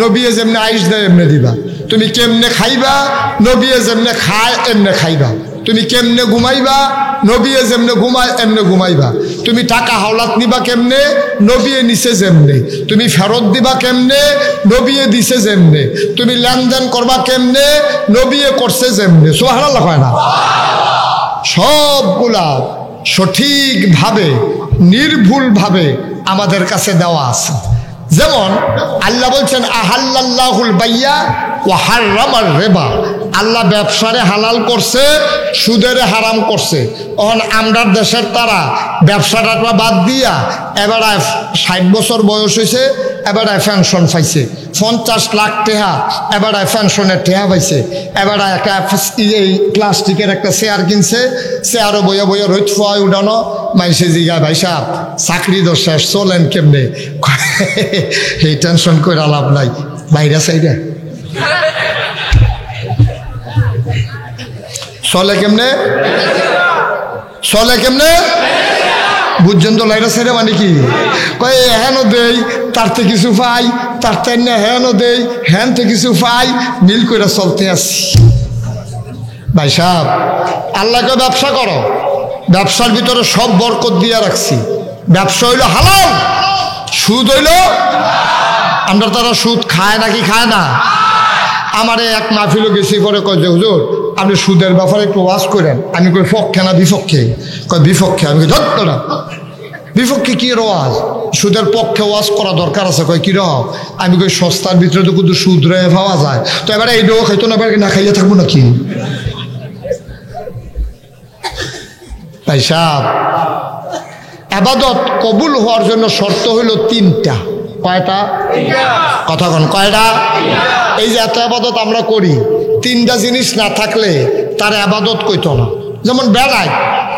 নবী যেমনে আইস দেয় এমনে দিবা। তুমি কেমনে খাইবা, নবী যেমনে খায় এমনে খাইবা। তুমি কেমনে ঘুমাইবা, নবী যেমনে ঘুমায় এমনে ঘুমাইবা। তুমি টাকা হাওলাত নিবা কেমনে, নবী নিছে যেমনে। তুমি ফেরত দিবা কেমনে, নবী দিছে যেমনে। তুমি লেনদেন করবা কেমনে, নবী করছে যেমনে। সুবহানাল্লাহ হয় না? সবগুলা সঠিকভাবে নির্ভুলভাবে আমাদের কাছে দেওয়া আছে। যেমন আল্লাহ বলছেন, আহাল্লাল্লাহুল বাইয়া ওয়া হাররামার রিবা। আল্লাহ ব্যবসারে হালাল করছে, সুদের হারাম করছে। এখন আমরা দেশের তারা ব্যবসাটা বাদ দিয়া এবার 60 বছর বয়স হয়েছে, এবার পেনশন পাইছে, 50 লাখ টাকা এবার পেনশনের টাকা পাইছে। এবার একটা এই প্লাস্টিকের একটা চেয়ার কিনছে, চেয়ারও বইয়া বইয়া রোদ ফয় উঠানো। মাইসে জিগা, ভাই সাহেব চাকরি তো শেষ, চলেন কেমনে? এই টেনশন করে লাভ নাই, বাইরে সাইডে চলে কেমনে? চলে কেমনে বুঝছেন তো? লাইরা ছেড়ে মানে কি কয় হেনও দেই তারতে কিছু পাই, তার তাই না হেনও দেই হ্যানতে কিছু পাই, মিল করে চলতে আসি। ভাই সাহেব, আল্লাহকে ব্যবসা করো, ব্যবসার ভিতরে সব বরকত দিয়ে রাখছি। ব্যবসা হইল হালাল, সুদ হইল, আমরা তারা সুদ খায় নাকি খায় না? আমারে এক মাহফিলও গেছি, পরে কয় যে হুজুর আপনি সুদের ব্যাপারে একটু ওয়াজ করেন। আমি কই পক্ষে না বিপক্ষে? কয় বিপক্ষে। আমি কই ধরতো না, বিপক্ষে কি ওয়াজ? সুদের পক্ষে ওয়াজ করা দরকার আছে। কয় কি রকম? আমি কই সস্তার ভিতরে তো কিন্তু সুদ রয়ে পাওয়া যায়, তো এবারে এইটাও খাইতো না, এবার না খাইয়া থাকবো নাকি? ভাই সাহেব, আবাদত কবুল হওয়ার জন্য শর্ত হইল তিনটা। কয়টা? কথা কন, কয়টা? এই যে এত আবাদত আমরা করি, তিনটা জিনিস না থাকলে তার আবাদত কইতো না। যেমন বেড়াই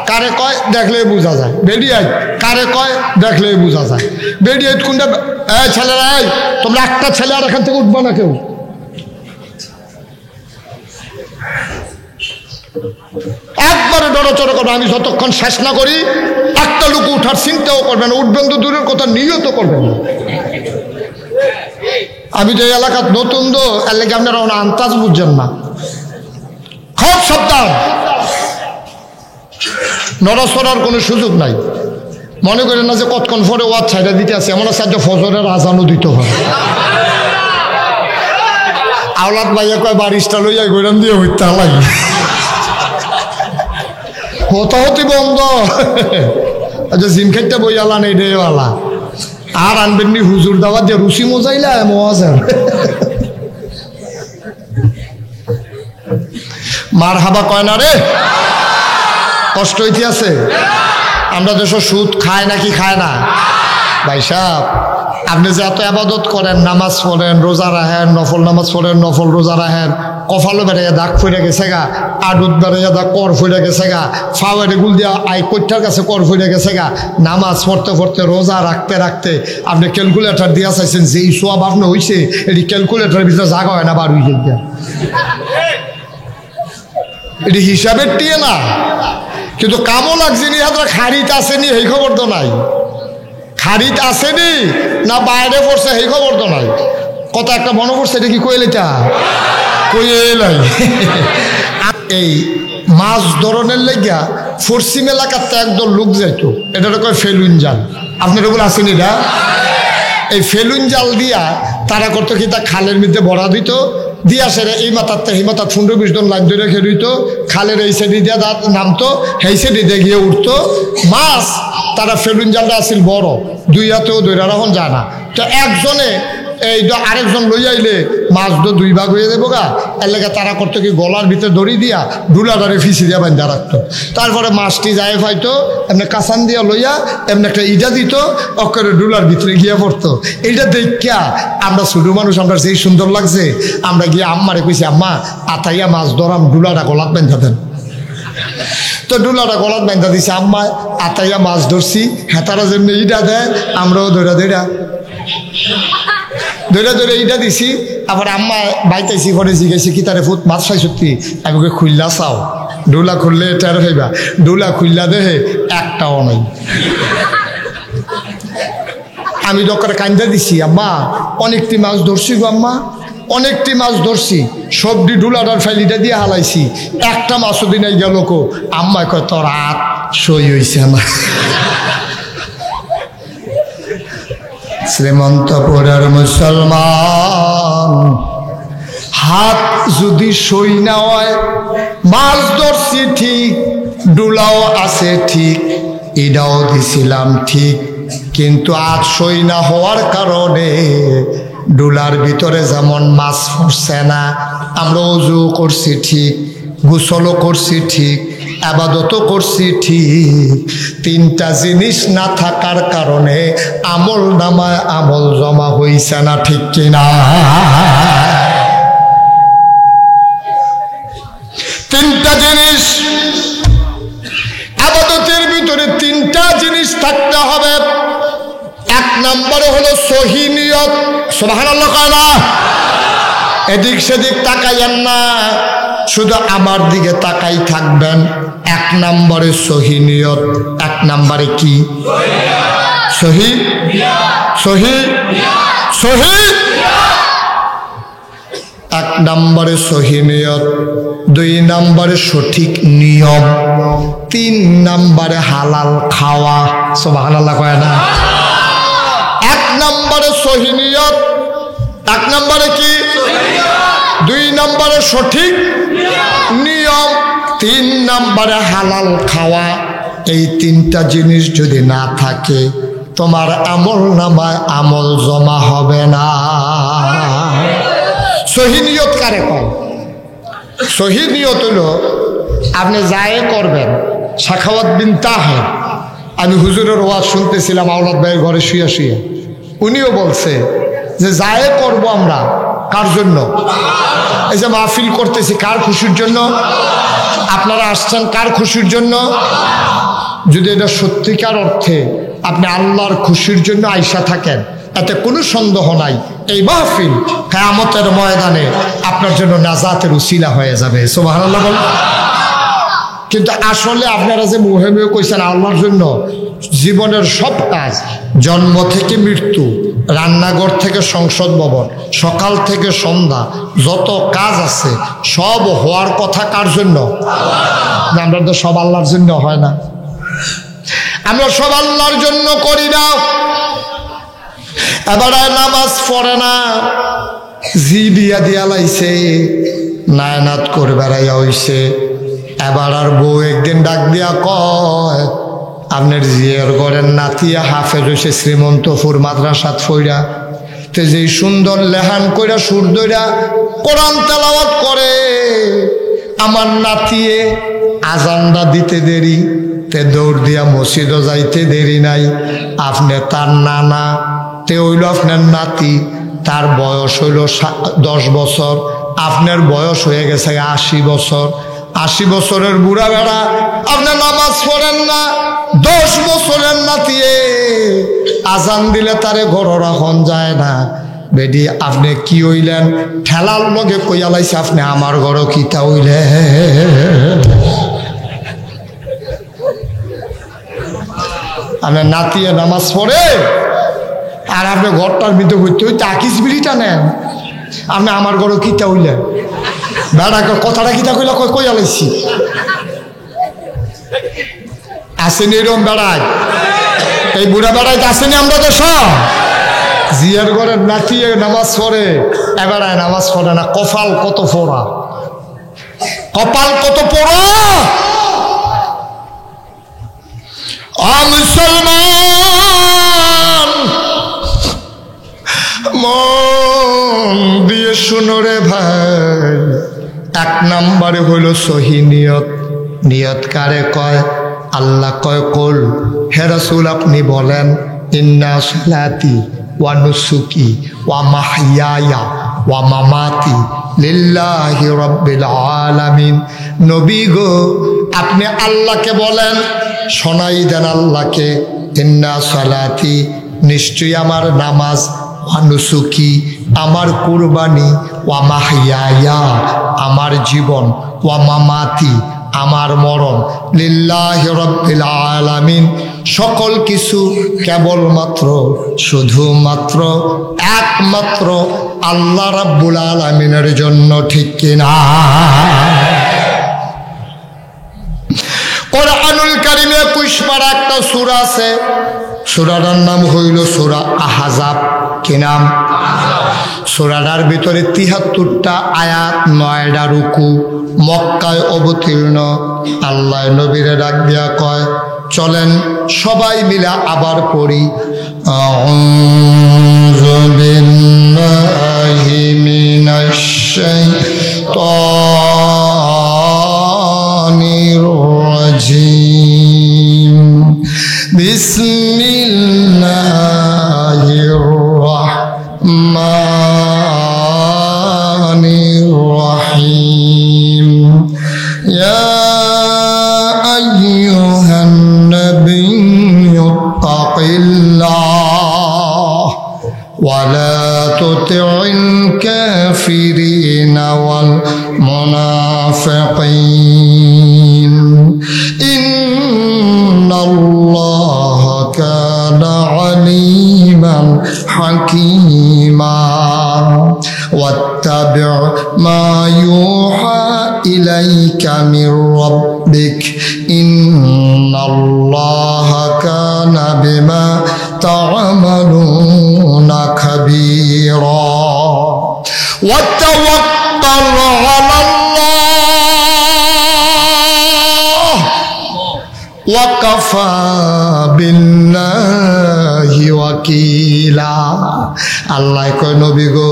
কারে কয় দেখলে বোঝা যায়, বেডিয়াই কারে কয় দেখলে বোঝা যায়। বেডিয়াই কোনটা? এই ছেলেরা, এই তোমরা একটা ছেলে আর এখান থেকে উঠবা না কেউ। একবারে ডরচড় করবে, আমি যতক্ষণ শেষ না করি একটা লোক উঠার চিন্তাও করবেন, উঠবেন তো দূরের কথা, নিয়ত করবেন না। আমি তো এই এলাকার নতুন, তো এর লেগে আপনারা আন্তাজ বুঝছেন না। খুব সাবধান, নড়াচড়ার কোনো সুযোগ নাই। মনে করেন না যে কতক্ষণ পরে ওয়াজ ছাইড়া দিতে আছে, এমন আছে ফজরের আজানও দিতে হয়। আওলাদ ভাইয়া কয় বারিশটা লইয়া গৈরাম দিয়ে হইতে লাগে, হতাহতি বন্ধ। আচ্ছা জিম খাইতে বই আলা নেই রে আলা, আর আনবেন নি হুজুর দাওয়াত দিয়ে রুচি মজাইলা মজার। মার হাবা কয় না রে, কষ্ট হইতে আছে। আমরা দেশ সুদ খায় নাকি খায় না? ভাই সাহেব, আপনি যে এত আবাদত করেন, নামাজ পড়েন, রোজা রাখেন, নফল নামাজ পড়েন, নফল রোজা রাখেন, কপালও বেড়াইয়া দাগ ফুটে গেছে গা, আডুত বেড়াইয়া দাগ কর ফুটে গেছে গা, ফাওয়ারে গুল দিয়া আই কোঠার কাছে কর ফুটে গেছে গা, নামাজ পড়তে পড়তে রোজা রাখতে রাখতে আপনি ক্যালকুলেটার দিয়া চাইছেন যে এই সোয়াব আপনি হয়েছে, এটি ক্যালকুলেটারের ভিতরে জাগা হয় না, বার হয়ে গিয়া এটি হিসাবের টিয়ে না। কিন্তু কামও লাগছে নি, হাতরা খারিত আসেনি এই খবর তো নাই, খারিত আসেনি না বাইরে পড়ছে এই খবর তো নাই। কত একটা মনে পড়ছে, এটা কি কইলে তা কইলাই। এই মাছ ধরনের লেগিয়া পশ্চিম এলাকাতে একদল লোক যাইতো, এটা কয় ফেলুন জাল। আপনার ওগুলো আসেনি এটা? এই ফেলুন জাল দিয়া তারা করতো কি, তা খালের মধ্যে ভরা দিত, দিয়া সেরে এই মাথার এই মাথার 15-20 জন লাইন ধরে রেখে দিত, খালের এই সাইডে দিয়া নামতো, সেই সাইডে দিয়ে গিয়ে উঠতো মাছ। তারা ফেলুন জালটা আসিল বড়, দুই হাতেও ধরে রাখন যায় না, তো একজনে এই আরেকজন লই আইলে মাছ তো দুই ভাগ হয়ে যাবো গা। এর লেগে তারা করতো কি, গলার ভিতরে দড়ি দিয়া ডুলাটারে ফিসি দিয়া বান্ধা রাখতো। তারপরে মাছটি যায় ফাইতো, এমনি কাঁচান দিয়া লইয়া এমনি একটা ইটা দিত, অক্ষরে ডুলার ভিতরে গিয়ে পড়তো। এইটা দেখিয়া আমরা ছোটো মানুষ, আমরা যেই সুন্দর লাগছে, আমরা গিয়ে আম্মারে কইছি, আম্মা আতাইয়া মাছ ধরাম, ডুলাটা গলাত বান্ধা দেন। তো ডুলাটা গলাত বান্ধা দিছে, আম্মা আতাইয়া মাছ ধরছি, হেতারা যেমনি ইটা দেয় আমরাও ধরে ধরে ধরে এইটা দিছি। আবার আম্মা বাইতাইছি, পরে জিজ্ঞাসি কি তারে ফুট মাছ খাই সত্যি? আমি কই খুললা চাও, ডোলা খুললে টের হইবা। ডোলা খুললা দেহে একটাও নাই। আমি দরকার কান্দা দিছি, আম্মা অনেকটি মাছ ধরছি গো আম্মা, অনেকটি মাছ ধরছি, সবটি ডুলাটার ফাইলিটা দিয়ে হালাইছি, একটা মাছও দিনাই গেল কো। আম্মা কয় তোর হাত সই হইছে না। শ্রীমন্তপুরের মুসলমান, হাত যদি সই না হয়, মাছ ধরছি ঠিক, ডুলাও আছে ঠিক, এটাও দিছিলাম ঠিক, কিন্তু আজ সই না হওয়ার কারণে ডুলার ভিতরে যেমন মাছ পড়ছে না, আমরা ওযু করছি ঠিক, গোসলও করছি ঠিক, আবাদতও করছি ঠিক, তিনটা জিনিস না থাকার কারণে আমল নামায় আমল জমা হইছে না, ঠিক কিনা? তিনটা জিনিস আবাদতের ভিতরে, তিনটা জিনিস থাকতে হবে। এক নম্বরে হলো সহি নিয়ত। সুবহানাল্লাহ কয় না? এদিক সেদিক তাকাইয়েন না, শুধু আমার দিকে তাকাই থাকবেন। 1 নম্বরে সহি নিয়ত। 1 নম্বরে কি? সহি সহি সহি 1 নম্বরে সহি নিয়ত, 2 নম্বরে সঠিক নিয়ম, 3 নম্বরে হালাল খাওয়া। সুবহানাল্লাহ কয় না? 1 নম্বরে সহি নিয়ত, 1 নম্বরে কি? 2 নম্বরে সঠিক নিয়ম, 3 নম্বরে হালাল খাওয়া। এই 3টা জিনিস যদি না থাকে তোমার আমল নামায় আমল জমা হবে না। সহি নিয়ত কারে কয়? সহি নিয়ত হলো আপনি যাই করবেন সাখাওয়াত বিন তাহের। আমি হুজুরের ওয়াজ শুনতেছিলাম আওলাদ ভাইয়ের ঘরে শুয়ে শুয়ে, উনিও বলছে যে যাই করব আমরা কার জন্য? এই যে মাহফিল করতেছি কার খুশির জন্য? আপনারা আসছেন কার খুশির জন্য? যদি এটা সত্যিকার অর্থে আপনি আল্লাহর খুশির জন্য আইসা থাকেন, এতে কোনো সন্দেহ নাই এই মাহফিল কিয়ামতের ময়দানে আপনার জন্য নাজাতের উসিলা হয়ে যাবে। সুবহানাল্লাহ বল। কিন্তু আসলে আপনারা যে মুহে মুহে কইছেন আল্লাহর জন্য, জীবনের সব কাজ, জন্ম থেকে মৃত্যু, রান্নাঘর থেকে সংসদ ভবন, সকাল থেকে সন্ধ্যা, যত কাজ আছে সব হওয়ার কথা কার জন্য? আমরা তো সব আল্লাহর জন্য হয় না, আমরা সব আল্লাহর জন্য করি না। এবার নামাজ পড়ে না, জি বিয়া দিয়া লাইছে, নায়নাত করে বেড়াইয়া হইছে। এবার আর বউ একদিন ডাক দিয়া কয়, আপনার জিয়ার ঘরের নাতিয়া হাফেজ হয়েছে শ্রীমন্তপুর মাদ্রাসাত ফইরা, তে যেই সুন্দর লেহান কইরা সুর দইরা কোরআন তেলাওয়াত করে, আমার নাতিয়ে আজানটা দিতে দেরি, তে দৌড় দিয়া মসজিদও যাইতে দেরি নাই। আপনি তার নানা, তে হইল আপনার নাতি, তার বয়স হইল 10 বছর, আপনার বয়স হয়ে গেছে 80 বছর। 80 বছরের বুড়া বেড়া, আপনি নামাজ পড়েন না। 10 বছরের নাতিয়ে আজান দিলে তারে ঘর রাখন যায় না। বেডি আপনি কি হইলেন? ঠেলার লগে কইয়া লাইছে আপনি আমার ঘরও কিতা হইলে। আপনার নাতিয়ে নামাজ পড়ে আর আপনি ঘরটার ভিতরে হইতে হইতে আকিস বিড়িটা নেন, আপনি আমার ঘরও কিতা হইলেন। বেড়া কথাটা কিতা কইলা কইয়া লাইছি। আসেনি এরকম বেড়ায়, এই বুড়া বেড়াইতে আসেনি আমরা তো সব। জিয়ার ঘরের নাতিয়ে নামাজ পড়ে, এবারে নামাজ পড়ে না। কপাল কত পোড়া, কপাল কত পোড়া। মুসলমান মন দিয়ে শুনো রে ভাই, 1 নম্বরে হইল সহি নিয়ত। নিয়ত কারে কয়? আল্লাহ কয় কুল, হে রাসূল আপনি বলেন, ইন্না সালাতি ওয়া নুসুকি ওয়া মাহইয়ায়া ওয়া মামাতি লিল্লাহি রাব্বিল আলামিন। নবী গো আপনি আল্লাহকে বলেন, শোনাই দেন আল্লাহকে, ইন্না সালাতি নিশ্চয়ই আমার নামাজ, ওয়া নুসুকি আমার কুরবানি, ওয়া মাহইয়ায়া আমার জীবন, ওয়া মামাতি আমার মরণ, লিল্লাহি রাব্বিল আলামিন সকল কিছু কেবলমাত্র শুধুমাত্র একমাত্র আল্লাহ রাব্বুল আলামিনের জন্য। ঠিক কিনা? কোরআনুল কারীমে 21 পারা একটা সূরা আছে, সূরাটার নাম হইল সূরা আহজাব। কি নাম? সূরাটার ভিতরে 73টা আয়াত, 9টা রুকু, মক্কায় অবতীর্ণ। আল্লাহ নবীরে ডাক দিয়া কয়, চলেন সবাই মিলে আবার পড়ি, আউযু বিল্লাহি মিনাশ শাইতানির রাজিম, বিসমিল্লাহির রাহমানির রাহিম। ইয়া আইয়ুহান নাবিয়্যু তাকিল্লাহ ওয়া লা তুতি'ল কাফিরিনা ওয়াল মুনাফিকিন মির রাব্বিক ইন্নাল্লাহা কানা বিমা তা'মালুনা খাবীরা ওয়া তাওয়াক্কাল আলাল্লাহ ওয়া কাফা বিল্লাহি ওয়াকিলা। আল্লাহ কয় নবী গো,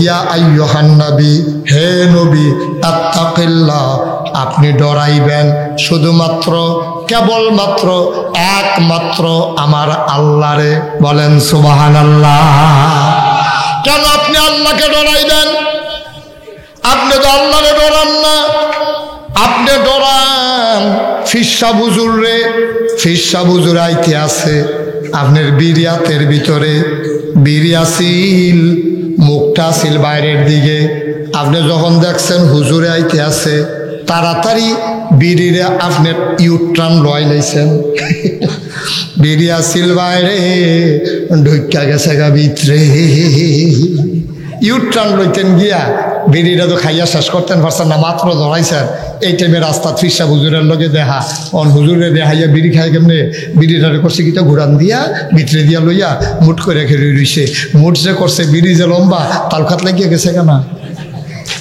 ইয়া আইয়ুহান নবী, হে নবী, আত্তাকিল্লাহ, আপনি ডরাইবেন শুধুমাত্র কেবলমাত্র একমাত্র আমার আল্লাহরে। বলেন সুবহানাল্লাহ। কেন আপনি আল্লাহকে ডরাইবেন? আপনি তো আল্লাহরে ডরান না, আপনি ডরান ফিরসা বুজুর রে। ফিরসা বুজুর আইতে আছে আপনার বিরিয়াতের ভিতরে, বিরিয়াছিল, মুখটা ছিল বাইরের দিকে। আপনি যখন দেখছেন হুজুরে আইতে আছে, তাড়াতাড়ি বিড়িরে আপনি ইউট্রান লয় লাইছেন। বিরিয়াছিল বাইরে, ঢুকা গেছে গা ভিতরে। ইউট্রান লইতেন গিয়া বিড়িটা তো খাইয়া শেষ করতেন পারছেন না, মাত্র ধরাইছেন। এই টাইমে রাস্তা ফিরসা হুজুরের লগে দেখা, অন হুজুরে দেখাইয়া বিড়ি খাই কেমনে, বিড়িটারে করছে কিটা ঘুরান দিয়া ভিতরে দিয়া লইয়া মুঠ করে রেখে রইছে। মুঠ যে করছে বিড়ি যে লম্বা, তালখাত লাগিয়ে গেছে কেনা,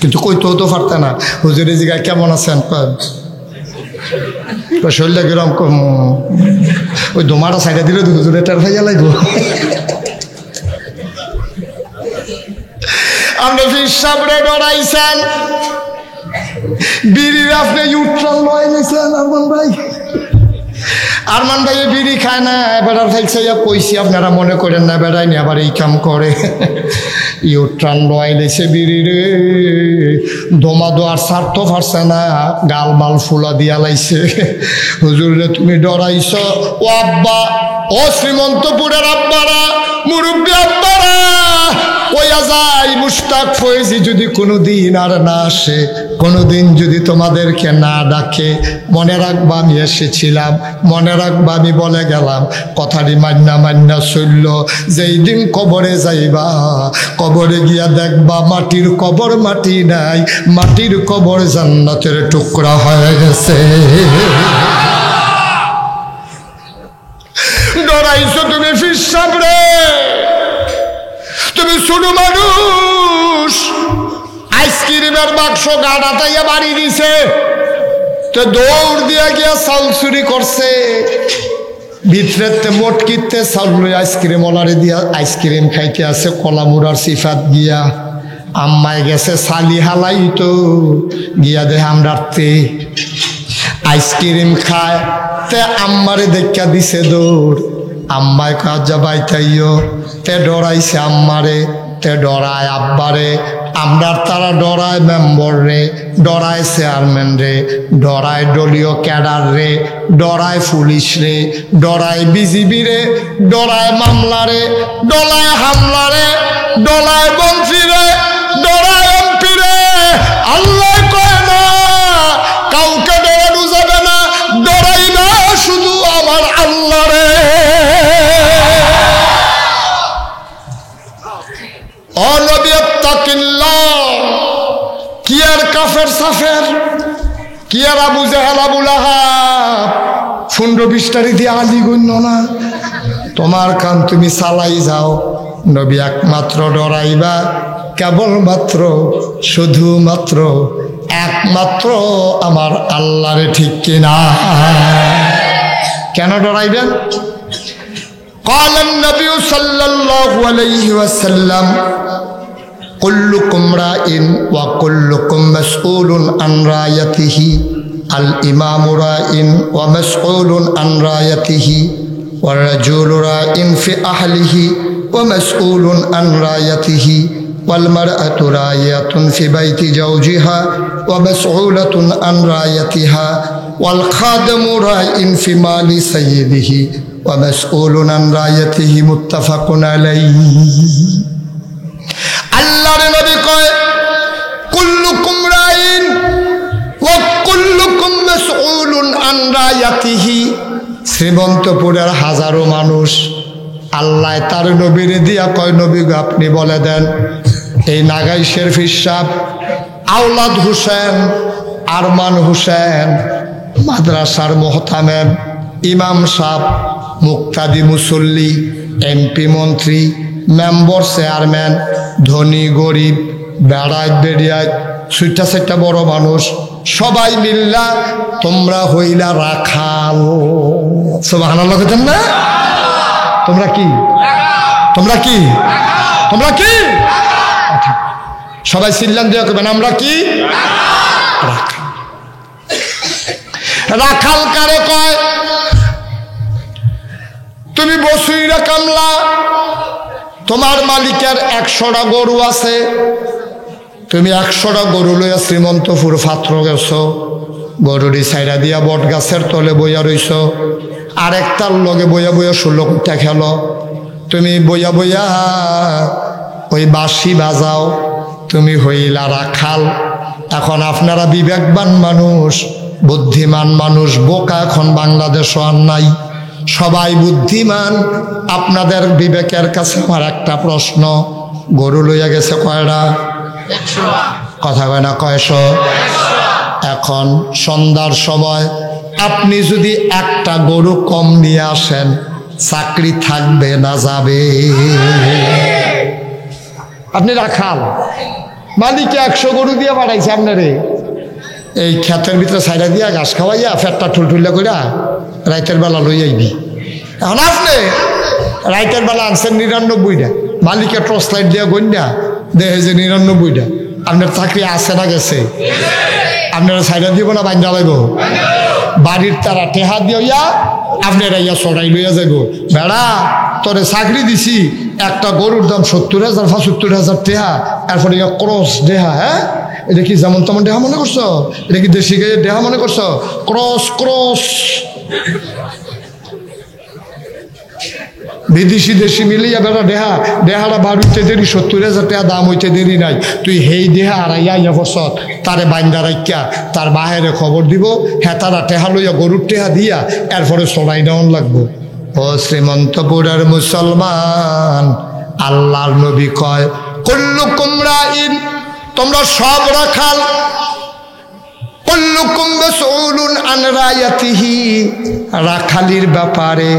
কিন্তু কইতেও তো পারতে না। হুজুরে জিগায় কেমন আছেন, শরীরটা কিরম, ওই দোমাটা সাইডে দিলে তো হুজুরে টের খাইয়া লাগবো। আপনি ফিরসাবরে ডরাইছেন, বিড়ির আপনি ইউট্রাল লয় নিয়েছেন। আরমান ভাই, আরমান ভাই বিড়ি খায় না, বেড়ার ফেলছে কইছি, আপনারা মনে করেন না বেড়াই নি আবার এই কাম করে। ইউট্রান লয় নিয়েছে বিড়ি রে, দোমা দোয়ার স্বার্থ পারছে না, গাল মাল ফুলা দিয়া লাইছে। হুজুর রে তুমি ডরাইছ। ও আব্বা, ও শ্রীমন্তপুরের আব্বারা, মুরব্বী আব্বারা, ওয়া যাই মুশতাক ফয়েজি যদি কোনোদিন আর না আসে, কোনোদিন যদি তোমাদেরকে না ডাকে, মনে রাখবা আমি এসেছিলাম, মনে রাখবা আমি বলে গেলাম। কথাটি মান্না মান্না চলল। যেই দিন কবরে যাইবা, কবরে গিয়া দেখবা মাটির কবর মাটি নাই, মাটির কবর জান্নাতের টুকরা হয়ে গেছে। ডরাইছো তুমি ফিরসাব রে, তুমি ছোট মানুষ, আইসক্রিমের বাক্স গাড়াতাইয়া বাড়ি দিছে, তো দৌড় দিয়া গিয়া চাউল চুরি করছে, ভিতরেতে মোটকিতে চাউল আইসক্রিম ওলারে দিয়া আইসক্রিম খাইতে আছে, কলা মুড়ার সিফাত গিয়া আম্মায় গেছে সালি হালাই, তো গিয়া দে আমরাতে আইসক্রিম খায়, তে আম্মারে দেখা দিছে দৌড়। আম্মায় কাজা বাইতাইও, তে ডরাইছে আম্মারে, তে ডরায় আব্বারে, আমরার তারা ডরায় মেম্বর রে, ডরায় চেয়ারম্যান রে, ডরায় দলীয় ক্যাডার রে, ডরায় পুলিশ রে, ডরায় বিজিবি রে, ডরায় মামলা রে, ডরায় হামলা রে, ডরায় মন্ত্রী রে, ডরায় এমপি রে। আল্লাহ কয় না কাউকে ডরানো যাবে না, ডরাই না শুধু আমার আল্লাহ রে। কি আর কাফের সাফের, কি আর আবু জাহেল আবু লাহাব 15-20 দিয়ে আলী গণ্য না, তোমার কান তুমি চালাই যাও। নবী একমাত্র ডরাইবা কেবলমাত্র শুধুমাত্র একমাত্র আমার আল্লাহরে, ঠিক কিনা? কেন ডরাইবেন? قال النبي صلى الله عليه وسلم كلكم راع وكلكم مسؤول عن رعيته الإمام راع ومسؤول عن رعيته والرجل راع في أهله ومسؤول عن رعيته والمرأة راعية في بيت زوجها ومسؤولة عن رعيتها والخادم راع في مال سيده ومسؤول عن رعيته متفق عليه. আল্লাহর নবী কয় কুল্লুকুম রাইন ওয়া কুল্লুকুম মাসউলুন আন রায়াতিহি। শ্রীমন্তপুরের হাজারো মানুষ, আল্লাহ তার নবীরে দিয়া কয়, নবী গো আপনি বলে দেন, এই নাগাইশের ফিরসাব আওলাদ হোসেন আরমান হোসেন, মাদ্রাসার মোহতামেম, ইমাম সাহেব, মুক্তাদি মুসল্লি, এমপি মন্ত্রী, মেম্বার চেয়ারম্যান, ধনী গরিব, বেড়ায় বেড়িয়ায়, সুইটা সেটা বড় মানুষ, সবাই মিল্লা তোমরা হইলা রাখাল। সুবহানাল্লাহ বলেন না? তোমরা কি? তোমরা কি? তোমরা কি? সবাই চিল্লান দিয়ে করবেন, আমরা কি? রাখাল। রাখাল কারে কয়? তুমি বসুইরা কামলা, তোমার মালিকের 100টা গরু আছে, তুমি 100টা গরু লইয়া শ্রীমন্তপুর পাত্র গেছো, গরুরি সাইডা দিয়া বট গাছের তলে বইয়া রইছ, আরেকটার লগে বইয়া বইয়া 16 কোটা খেলো, তুমি বইয়া বইয়া ওই বাঁশি বাজাও, তুমি হইলা রাখাল। এখন আপনারা বিবেকবান মানুষ, বুদ্ধিমান মানুষ, বোকা এখন বাংলাদেশ আর নাই, সবাই বুদ্ধিমান। আপনাদের বিবেকের কাছে আমার একটা প্রশ্ন, গরু লইয়া গেছে কয়টা? কথা কয় না, কয়শো? এখন সন্ধ্যার সময় আপনি যদি একটা গরু কম নিয়ে আসেন, চাকরি থাকবে না যাবে? আপনি রাখাল, মালিকে 100 গরু দিয়ে পাঠাইছে আপনারে, এই ক্ষেতের ভিতরে সাইডা দিয়া ঘাস খাওয়াইয়া ফেটটা ঠুলঠুল্লা কইরা রাইতের বেলা লই আইবি। এখন আপনি রাইতের বেলা আনছেন 99টা, মালিকের টর্চ লাইট দিয়া গন্যা দেখে যে 99টা, আপনার চাকরি আছে না গেছে? আপনারা সাইডা দিব না বাইন্দা লাইব? বাড়ির তারা টেহা দিয়া আপনারা ইয়া চড়াই লইয়া যাইব, বেড়া তোরে চাকরি দিছি, একটা গরুর দাম 70,000 75,000 টেহা, এরপরে ইয়া ক্রস দেহা। হ্যাঁ, এটা কি যেমন তেমন দেহা মনে করছো? এটা কি দেশি গাইয়ের দেহা মনে করছো? ক্রস ক্রস, বিদেশি দেশি মিলিয়া বেড়া দেহা, দেহাটা বার হইতে দেরি, 70,000 টাকা দাম হইতে দেরি নাই, তুই হেই দেহা আড়াইয়া ইয়া বসত তারে বাইন্দা রাখিয়া তার বাহিরে খবর দিব, হ্যাঁ তারা টেহা লইয়া গরুর টেহা দিয়া এরপরে সবাই নেওয়ান লাগবো। ও শ্রীমন্তপুরের মুসলমান, আল্লাহর নবী কয় কুল্লুকুম রাইন, তোমরা সব রাখাল, কুল্লুকুম মাসউলুন আন রায়াতিহি, রাখালির ব্যাপারে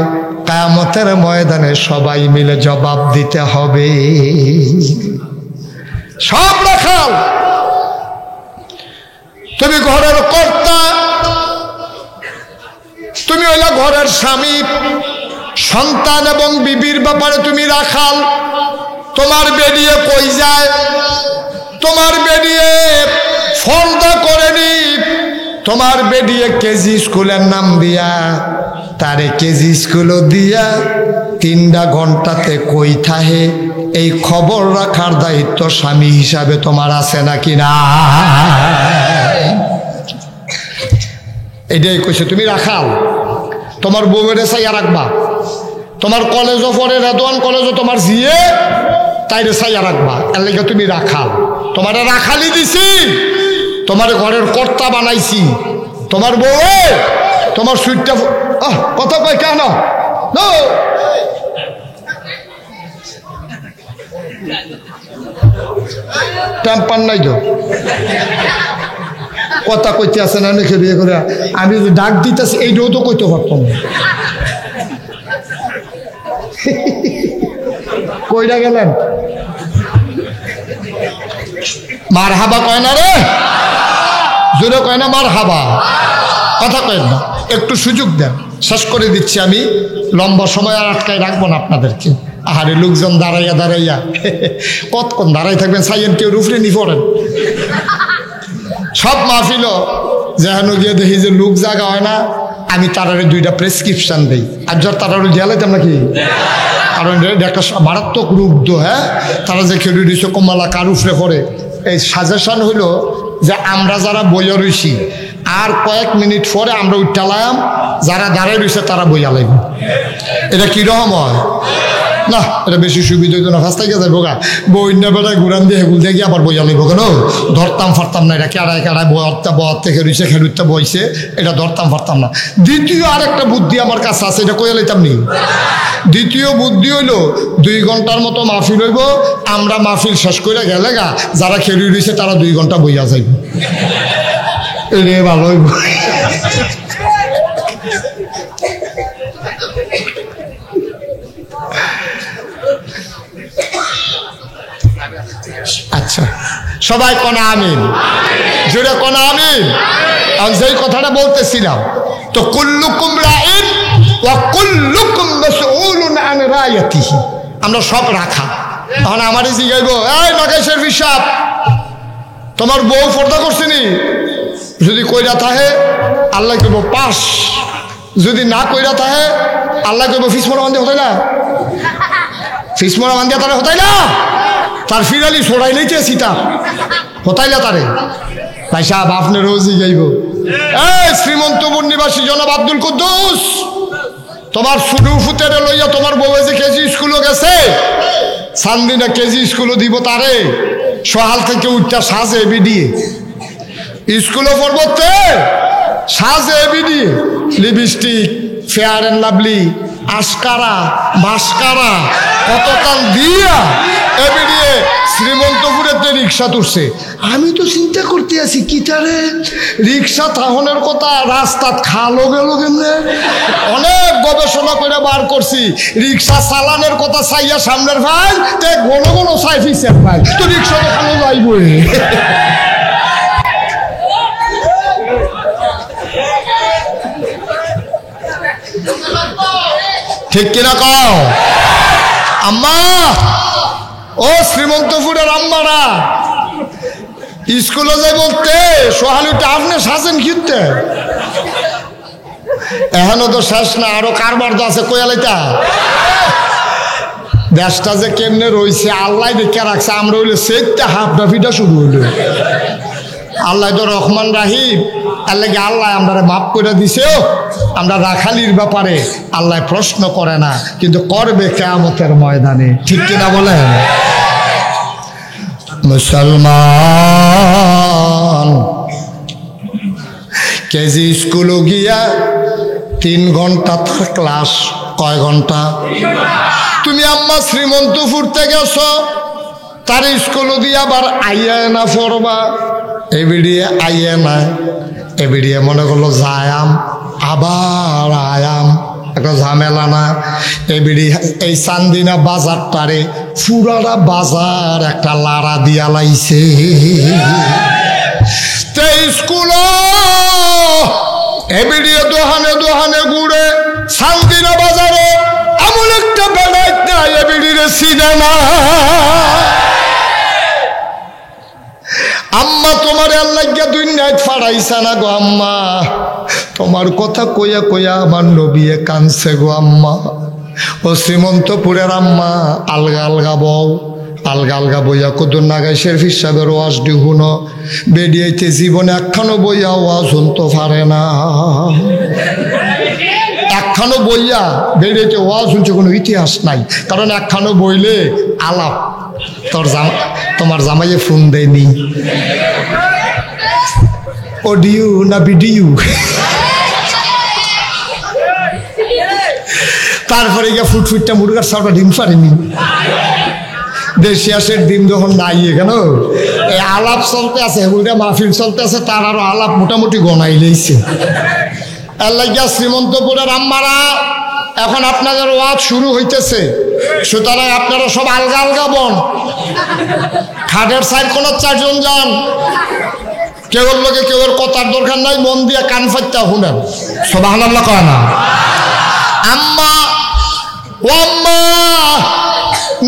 কিয়ামতের ময়দানে সবাই মিলে জবাব দিতে হবে। সব রাখাল, তুমি ঘরের কর্তা, তুমি হইলা ঘরের স্বামী, সন্তান এবং বিবির ব্যাপারে তুমি রাখাল। তোমার বেরিয়ে কই যায়, তোমার বেরিয়ে ফর্দা করেনি, তোমার বেরিয়ে কেজি স্কুলের নাম দিয়া, তারে কেজি স্কুল দিয়া 3টা ঘন্টাতে কই থাহে, এই খবর রাখার দায়িত্ব স্বামী হিসাবে তোমার আছে নাকি না? এটাই কইছে তুমি রাখাল। তোমার বউয়ের চাইয়া রাখবা, তোমার কলেজও পড়ে, রেদওয়ান কলেজও তোমার জিয়ে, তাইরে চাইয়া রাখবা, এর লেগে তুমি রাখাল। তোমারে রাখালি দিছি, তোমার ঘরের কর্তা বানাইছি, তোমার বউ তোমার সুইটটা কথা কয় কেন? টেম্পার নাই তো, কথা কইতে আছে না লিখে বিয়ে করে, আমি যদি ডাক দিতেছি এইটাও তো কইতে পারতাম। কইরা গেলেন? মার হাবা কয় না রে, জোরে কয় না মার হাবা, কথা কয় না, একটু সুযোগ দেন, শেষ করে দিচ্ছি আমি, লম্বা সময় আর আটকায় রাখবো না আপনাদেরকে। আহারে লোকজন দাঁড়াইয়া দাঁড়াইয়া কতক্ষণ দাঁড়াই থাকবেন, সাইয়েন কেউ রুফরে নি পড়েন। সব মাহফিল যেন গিয়ে দেখি যে লোক জায়গা হয় না, আমি তারারে 2টা প্রেসক্রিপশন দিই, আর যার তারা দিয়ালাইতাম নাকি, কারণ একটা মারাত্মক রূপ তো। হ্যাঁ, তারা যে খেলু দিচ্ছে কমালা কার উফরে পড়ে, এই সাজেশন হইল যে আমরা যারা বইয়া রইছি আর কয়েক মিনিট পরে আমরা উঠালাম, যারা দাঁড়াই রয়েছে তারা বইয়া লাগবে। এটা কিরকম হয় না? এটা বেশি সুবিধা হইতো না, ফার্স্ট থেকে যাবো গা বইন্য বেড়ায় ঘুরান দিয়ে হেগুল দিয়ে আবার বইয়া লাগবো কেন? ধরতাম ফারতাম না, এটা কেড়ায় কেড়ায় বয়ার থেকে রয়েছে, খেলুতে বইছে, এটা ধরতাম ফারতাম না। দ্বিতীয় আরেকটা বুদ্ধি আমার কাছে আছে, এটা কইয়া লাইতাম নি। দ্বিতীয় বুদ্ধি হইল 2 ঘন্টার মতো মাহফিল হইব, আমরা মাহফিল শেষ করে গেলে গা যারা খেলি রয়েছে তারা 2 ঘন্টা বইয়া যাইব। রে ভালোই আচ্ছা সবাই কোনা আমিন, জোরে কোনা আমিন। আমি যেই কথাটা বলতেছিলাম, তো কুল্লুকুম রাইন ওয়া কুল্লুকুম মাসউলুন আন রায়াতিহি, আমরা সব রাখা। তখন আমারই জিগাইব, এই নাগাইশের হিসাব তোমার বউ পর্দা করছিনি? যদি কইরা থাহে আল্লাহ কইব পাস, যদি না কইরা থাহে আল্লাহ কইব ফিসমরা বান্ধে হতাই না, ফিসমরা বান্ধে তারা হতাই না, তার ফিরালি সরাই লইতে সীতা হতাই না তারে। ভাই সাহেব আপনার রোজই গাইব, এই শ্রীমন্তপুর নিবাসী জনাব আব্দুল কুদ্দুস, তোমার শুধু ফুতেরে লইয়া তোমার বউ যে কেজি স্কুলও গেছে, সান্দিনা কেজি স্কুলও দিব তারে, সহাল থেকে উঠটা সাজে বিডিয়ে স্কুলও পড়বতে, সাজে বিডিয়ে লিপস্টিক, ফেয়ার অ্যান্ড লাভলি, আশকারা, বাসকারা, কত কাল দিয়া এবিডিয়ে শ্রীমন্তপুরেতে রিক্সা তুলছে। আমি তো চিন্তা করতে আছি কিটারে রিক্সা থাহনের কথা, রাস্তা খালো গেল কেমনে, অনেক গবেষণা করে বার করছি। রিক্সা চালানের কথা চাইয়া সামনের ভাই তে ঘন ঘন চাই ফিসের ভাই, তো রিক্সা তো খালো যাইবই। ঠিক কিনা কও আম্মা? ও শ্রীমন্তপুরের আম্মারা, স্কুলে যাই বলতে সোহালিটা আপনি সাজেন কিনতে, এখনো তো শেষ না, আরো কারবার তো আছে। কোয়ালাইটা দেশটা যে কেমনে রয়েছে আল্লাহ দেখে রাখছে, আমরা হইলে সেটা হাফ ডাফিটা শুরু হইলো। আল্লাহ তো রহমান রাহিম, আল্লাহ আল্লাহ আমরা মাফ করে দিছেও, আমরা রাখালির ব্যাপারে আল্লাহ প্রশ্ন করে না, কিন্তু করবে কিয়ামতের ময়দানে। ঠিক কিনা বলেন? মুসলমান কেজি স্কুল গিয়া 3 ঘন্টা তার ক্লাস, কয় ঘন্টা? তুমি আম্মা শ্রীমন্তপুর থেকে গেছো, তার স্কুল দিয়ে আবার আইয়া না পড়বা, এবিডিয়ে আইয়া না, এবিডিয়ে মনে করলো যায়াম আবার আয়াম, একটা ঝামেলা না? এবিডি এই চান্দিনা বাজারটারে পুরাটা বাজার একটা লাড়া দিয়া লাইছে। স্কুল এবিডিয়ে দোহানে দোহানে ঘুরে চান্দিনা বাজারে এমন একটা বেড়াই না এবিডিরে চিনে না। আম্মা তোমার আল্লাহ 2 নাইট ফাড়াইছে না গো আম্মা, তোমার কথা কইয়া কইয়া আমার নবিয়ে কানছে গো আম্মা। ও শ্রীমন্তপুরের আম্মা, আলগা আলগা বউ, আলগা আলগা বইয়া কদুর নাগাইশের হিসাবের ওয়াজ ডিহুন বেডিয়াইতে জীবনে একখানো বইয়া ওয়াজ শুনতে পারে না, একখানো বইয়া বেডিয়াইতে ওয়াজ শুনছে কোনো ইতিহাস নাই, কারণ একখানো বইলে আলাপ। তোমার জামাইয়ে ফোন দেয়নি, অডিও না ভিডিও, তারপরে গিয়ে ফুটফুটটা মুরগার সাউটা ডিম পারেনি, দেশি আসের ডিম যখন নাই কেন এই আলাপ চলতে আছে, ওইটা মাহফিল চলতে আছে, তার আরো আলাপ মোটামুটি গনাই লেইছে। আল্লাহ শ্রীমন্তপুরের আম্মারা, এখন আপনাদের ওয়াজ শুরু হইতেছে, সুতরাং আপনারা সব আলগা আলগা বন, খাটের সাইড কোন 4 জন যান, কেউর লোকে কেউর কথার দরকার নাই, মন দিয়ে কান ফাইতে শুনেন, সুবহানাল্লাহ কয় না? আম্মা ও আম্মা,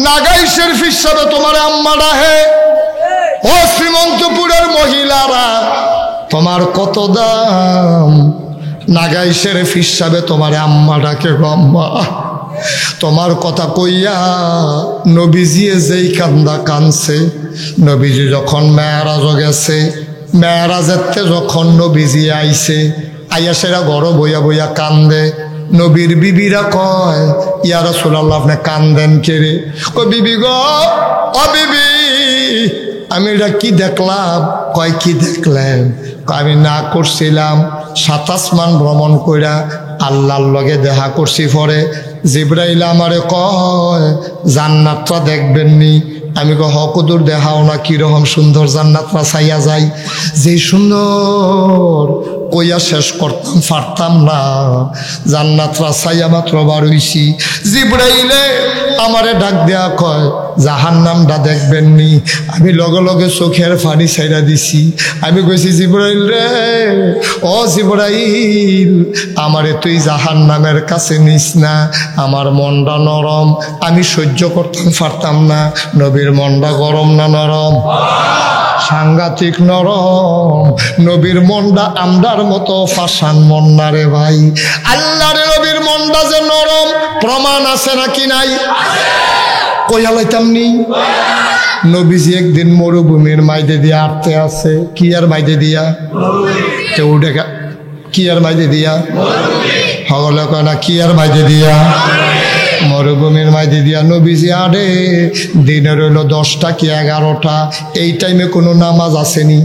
নাগাইশের হিসাবে তোমার আম্মা ডাহে, ও শ্রীমন্তপুরের মহিলারা তোমার কত দাম, নাগাইশের হিসাবে তোমার আম্মা ডাকে গো আম্মা। তোমার কথা কইয়া নবীজিয়ে যেই কান্দা কানছে, নবীজি যখন মেরাজ গেছে, মেরাজেতে যখন নবীজি আইছে, আইয়া সেরা ঘর বইয়া বইয়া কান্দে। নবীর বিবিরা কয়, ইয়া রাসূলুল্লাহ আপনি কান্দেন কে রে? কয় বিবি গো, ও বিবি আমি এটা কি দেখলাম? কয় কি দেখলেন? আমি না করছিলাম 7 আসমান ভ্রমণ কইরা আল্লাহর লগে দেখা করছি, পরে জিবরাইল আমারে কয় জান্নাতটা দেখবেন নি? আমি কো হকুদুর দেখাও না কিরকম সুন্দর জান্নাতরা চাইয়া যায়, যে সুন্দর কইয়া শেষ করতাম পারতাম না। জান্নাতরা চাইয়া মাত্র বার হইছি, জিবরাইলে আমারে ডাক দেয়া কয় জাহান্নামটা দেখবেননি। আমি লগে লগে চোখের পানি ছাইড়া দিছি। আমি কইছি জিবরাইল রে, ও জিবরাইল, আমারে তুই জাহান্নামের কাছে নিস না, আমার মনটা নরম, আমি সহ্য করতাম পারতাম না। নবীর মনটা গরম না নরম? সাংঘাতিক নরম। নবীর মনটা আমরার মতো ফাঁসান মন না রে ভাই। আল্লাহর নবীর মনটা যে নরম, প্রমাণ আছে নাকি নাই? কইয়া লইতাম নি? নবীজি একদিন মরুভূমির মাইদে দিয়া আটতে আছে। কি আর মাইদে দিয়া? কেউ ডেকা কি আর মাইদে দিয়া? হগলে কয় না কি আর মাইদে দিয়া? মরুভূমির মাইদে দিয়া নবীজি আরে দিনের হইল 10টা কি 11টা। এই টাইমে কোনো নামাজ আসেনি?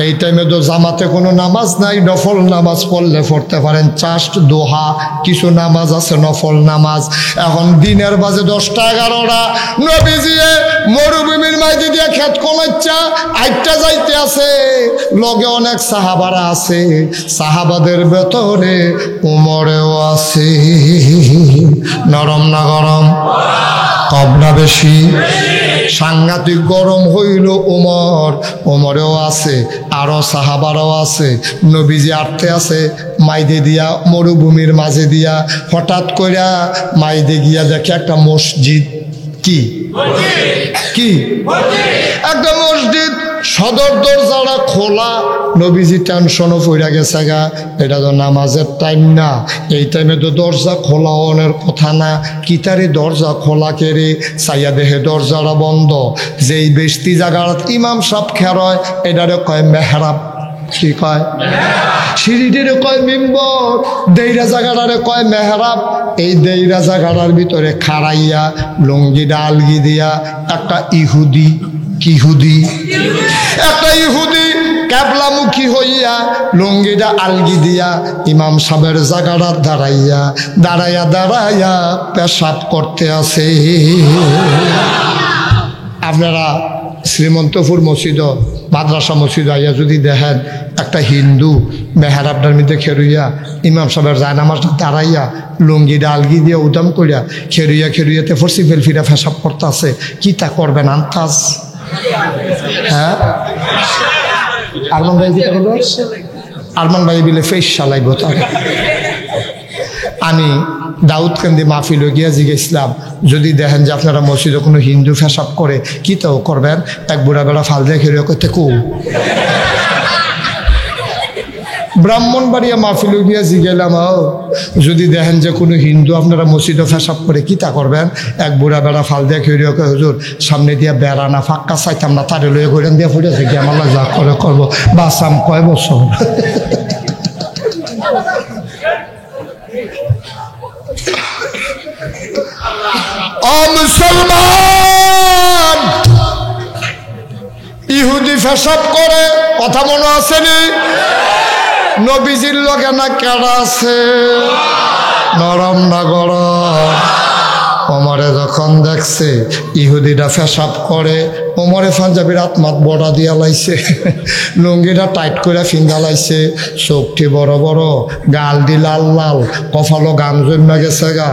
এই টাইমে তো জামাতে কোনো নামাজ নাই। নফল নামাজ পড়লে পড়তে পারেন, চাষ্ট দোহা কিছু নামাজ আছে নফল নামাজ। এখন দিনের বাজে 10টা 11টা। নবীজি মরুভূমির মাইদে দিয়া খেত কোনাচ্ছা আইটা যাইতে আছে, লগে অনেক সাহাবারা আছে, সাহাবাদের ভেতরে উমরেও আছে। নরম না গরম? কম না বেশি? সাংঘাতিক গরম হইল উমর, উমরেও আছে, আরো সাহাবারাও আছে। নবীজি আটতে আছে মাইদে দিয়া, মরুভূমির মাঝে দিয়া। হঠাৎ কইরা মাইদে গিয়া দেখে একটা মসজিদ। কি কি? একটা মসজিদ, সদর দরজাটা খোলা। নবীজি টেনশনও পড়া গেছে গা, এটা তো নামাজের টাইম না, এই টাইমে তো দরজা খোলা অনের কথা না। কিতারে দরজা খোলা কেড়ে চাইয়া দেহে দরজাটা বন্ধ। যেই বেশতি জায়গাত ইমাম সাহেব খেরয়, এটারে কয় মেহরাব। কি কয়? সিঁড়িটিরে কয় মিম্বর, দেইরা জায়গাটারে কয় মেহরাব। এই দেইরা জায়গাটার ভিতরে খাড়াইয়া লুঙ্গিটা আলগি দিয়া একটা ইহুদি, কিহুদি, একটা ইহুদি ক্যাবলামুখী হইয়া লুঙ্গিটা আলগি দিয়া ইমাম সাহেবের জায়গাটা দাঁড়াইয়া দাঁড়াইয়া দাঁড়াইয়া পেশাব করতে আছে। আপনারা শ্রীমন্তপুর মসজিদ, মাদ্রাসা মসজিদ আইয়া যদি দেখেন একটা হিন্দু মেহরাবটার মধ্যে খেরুইয়া ইমাম সাহেবের জায়নামাজটা দাঁড়াইয়া লুঙ্গিটা আলগি দিয়ে উদাম করিয়া খেরুইয়া খেরুইয়াতে ফরসি ফেলফিরা পেশাব করতে আছে, কি তা করবেন আন্তাজ? হ্যাঁ, আরমান ভাই যেটা হলো, আরমান ভাই বিলে ফেস চালাইব তার। আমি দাউদকান্দি মাহফিল গিয়া জিজ্ঞেসলাম, যদি দেখেন যে আপনারা মসজিদে কোনো হিন্দু পেশাব করে কি তাও করবেন? এক বুড়া বেড়া ফাল দিয়ে খেয়ে করতে কু। ব্রাহ্মণবাড়িয়া মাহফিল গিয়া জিজ্ঞেলাম, যদি দেখেন যে কোনো হিন্দু আপনারা মসজিদে পেশাব করে কি তা করবেন? এক বুড়া বেড়া ফাল দিয়ে খেয়ে হুজুর সামনে দিয়া বেড়া না ফাঁকা চাইতাম না, তারে লইয়া ঘুরেন দিয়ে ফুটেছে কি আমার যা করে করবো, বাসাম কয় বছর। ও মুসলমান, ইহুদি পেশাব করে, কথা মনে আসেনি? নবীজির লগে না কেডা আছে? নরম না গরম? ওমরে যখন দেখছে ইহুদিটা পেশাব করে, ওমরে পাঞ্জাবির আত্মাত বড়া দিয়া লাইছে, লুঙ্গিটা টাইট করে ফিঙ্গা লাইছে, চোখটি বড় বড়, গাল দি লাল লাল, কপালও গাম জন্মে গেছে গা।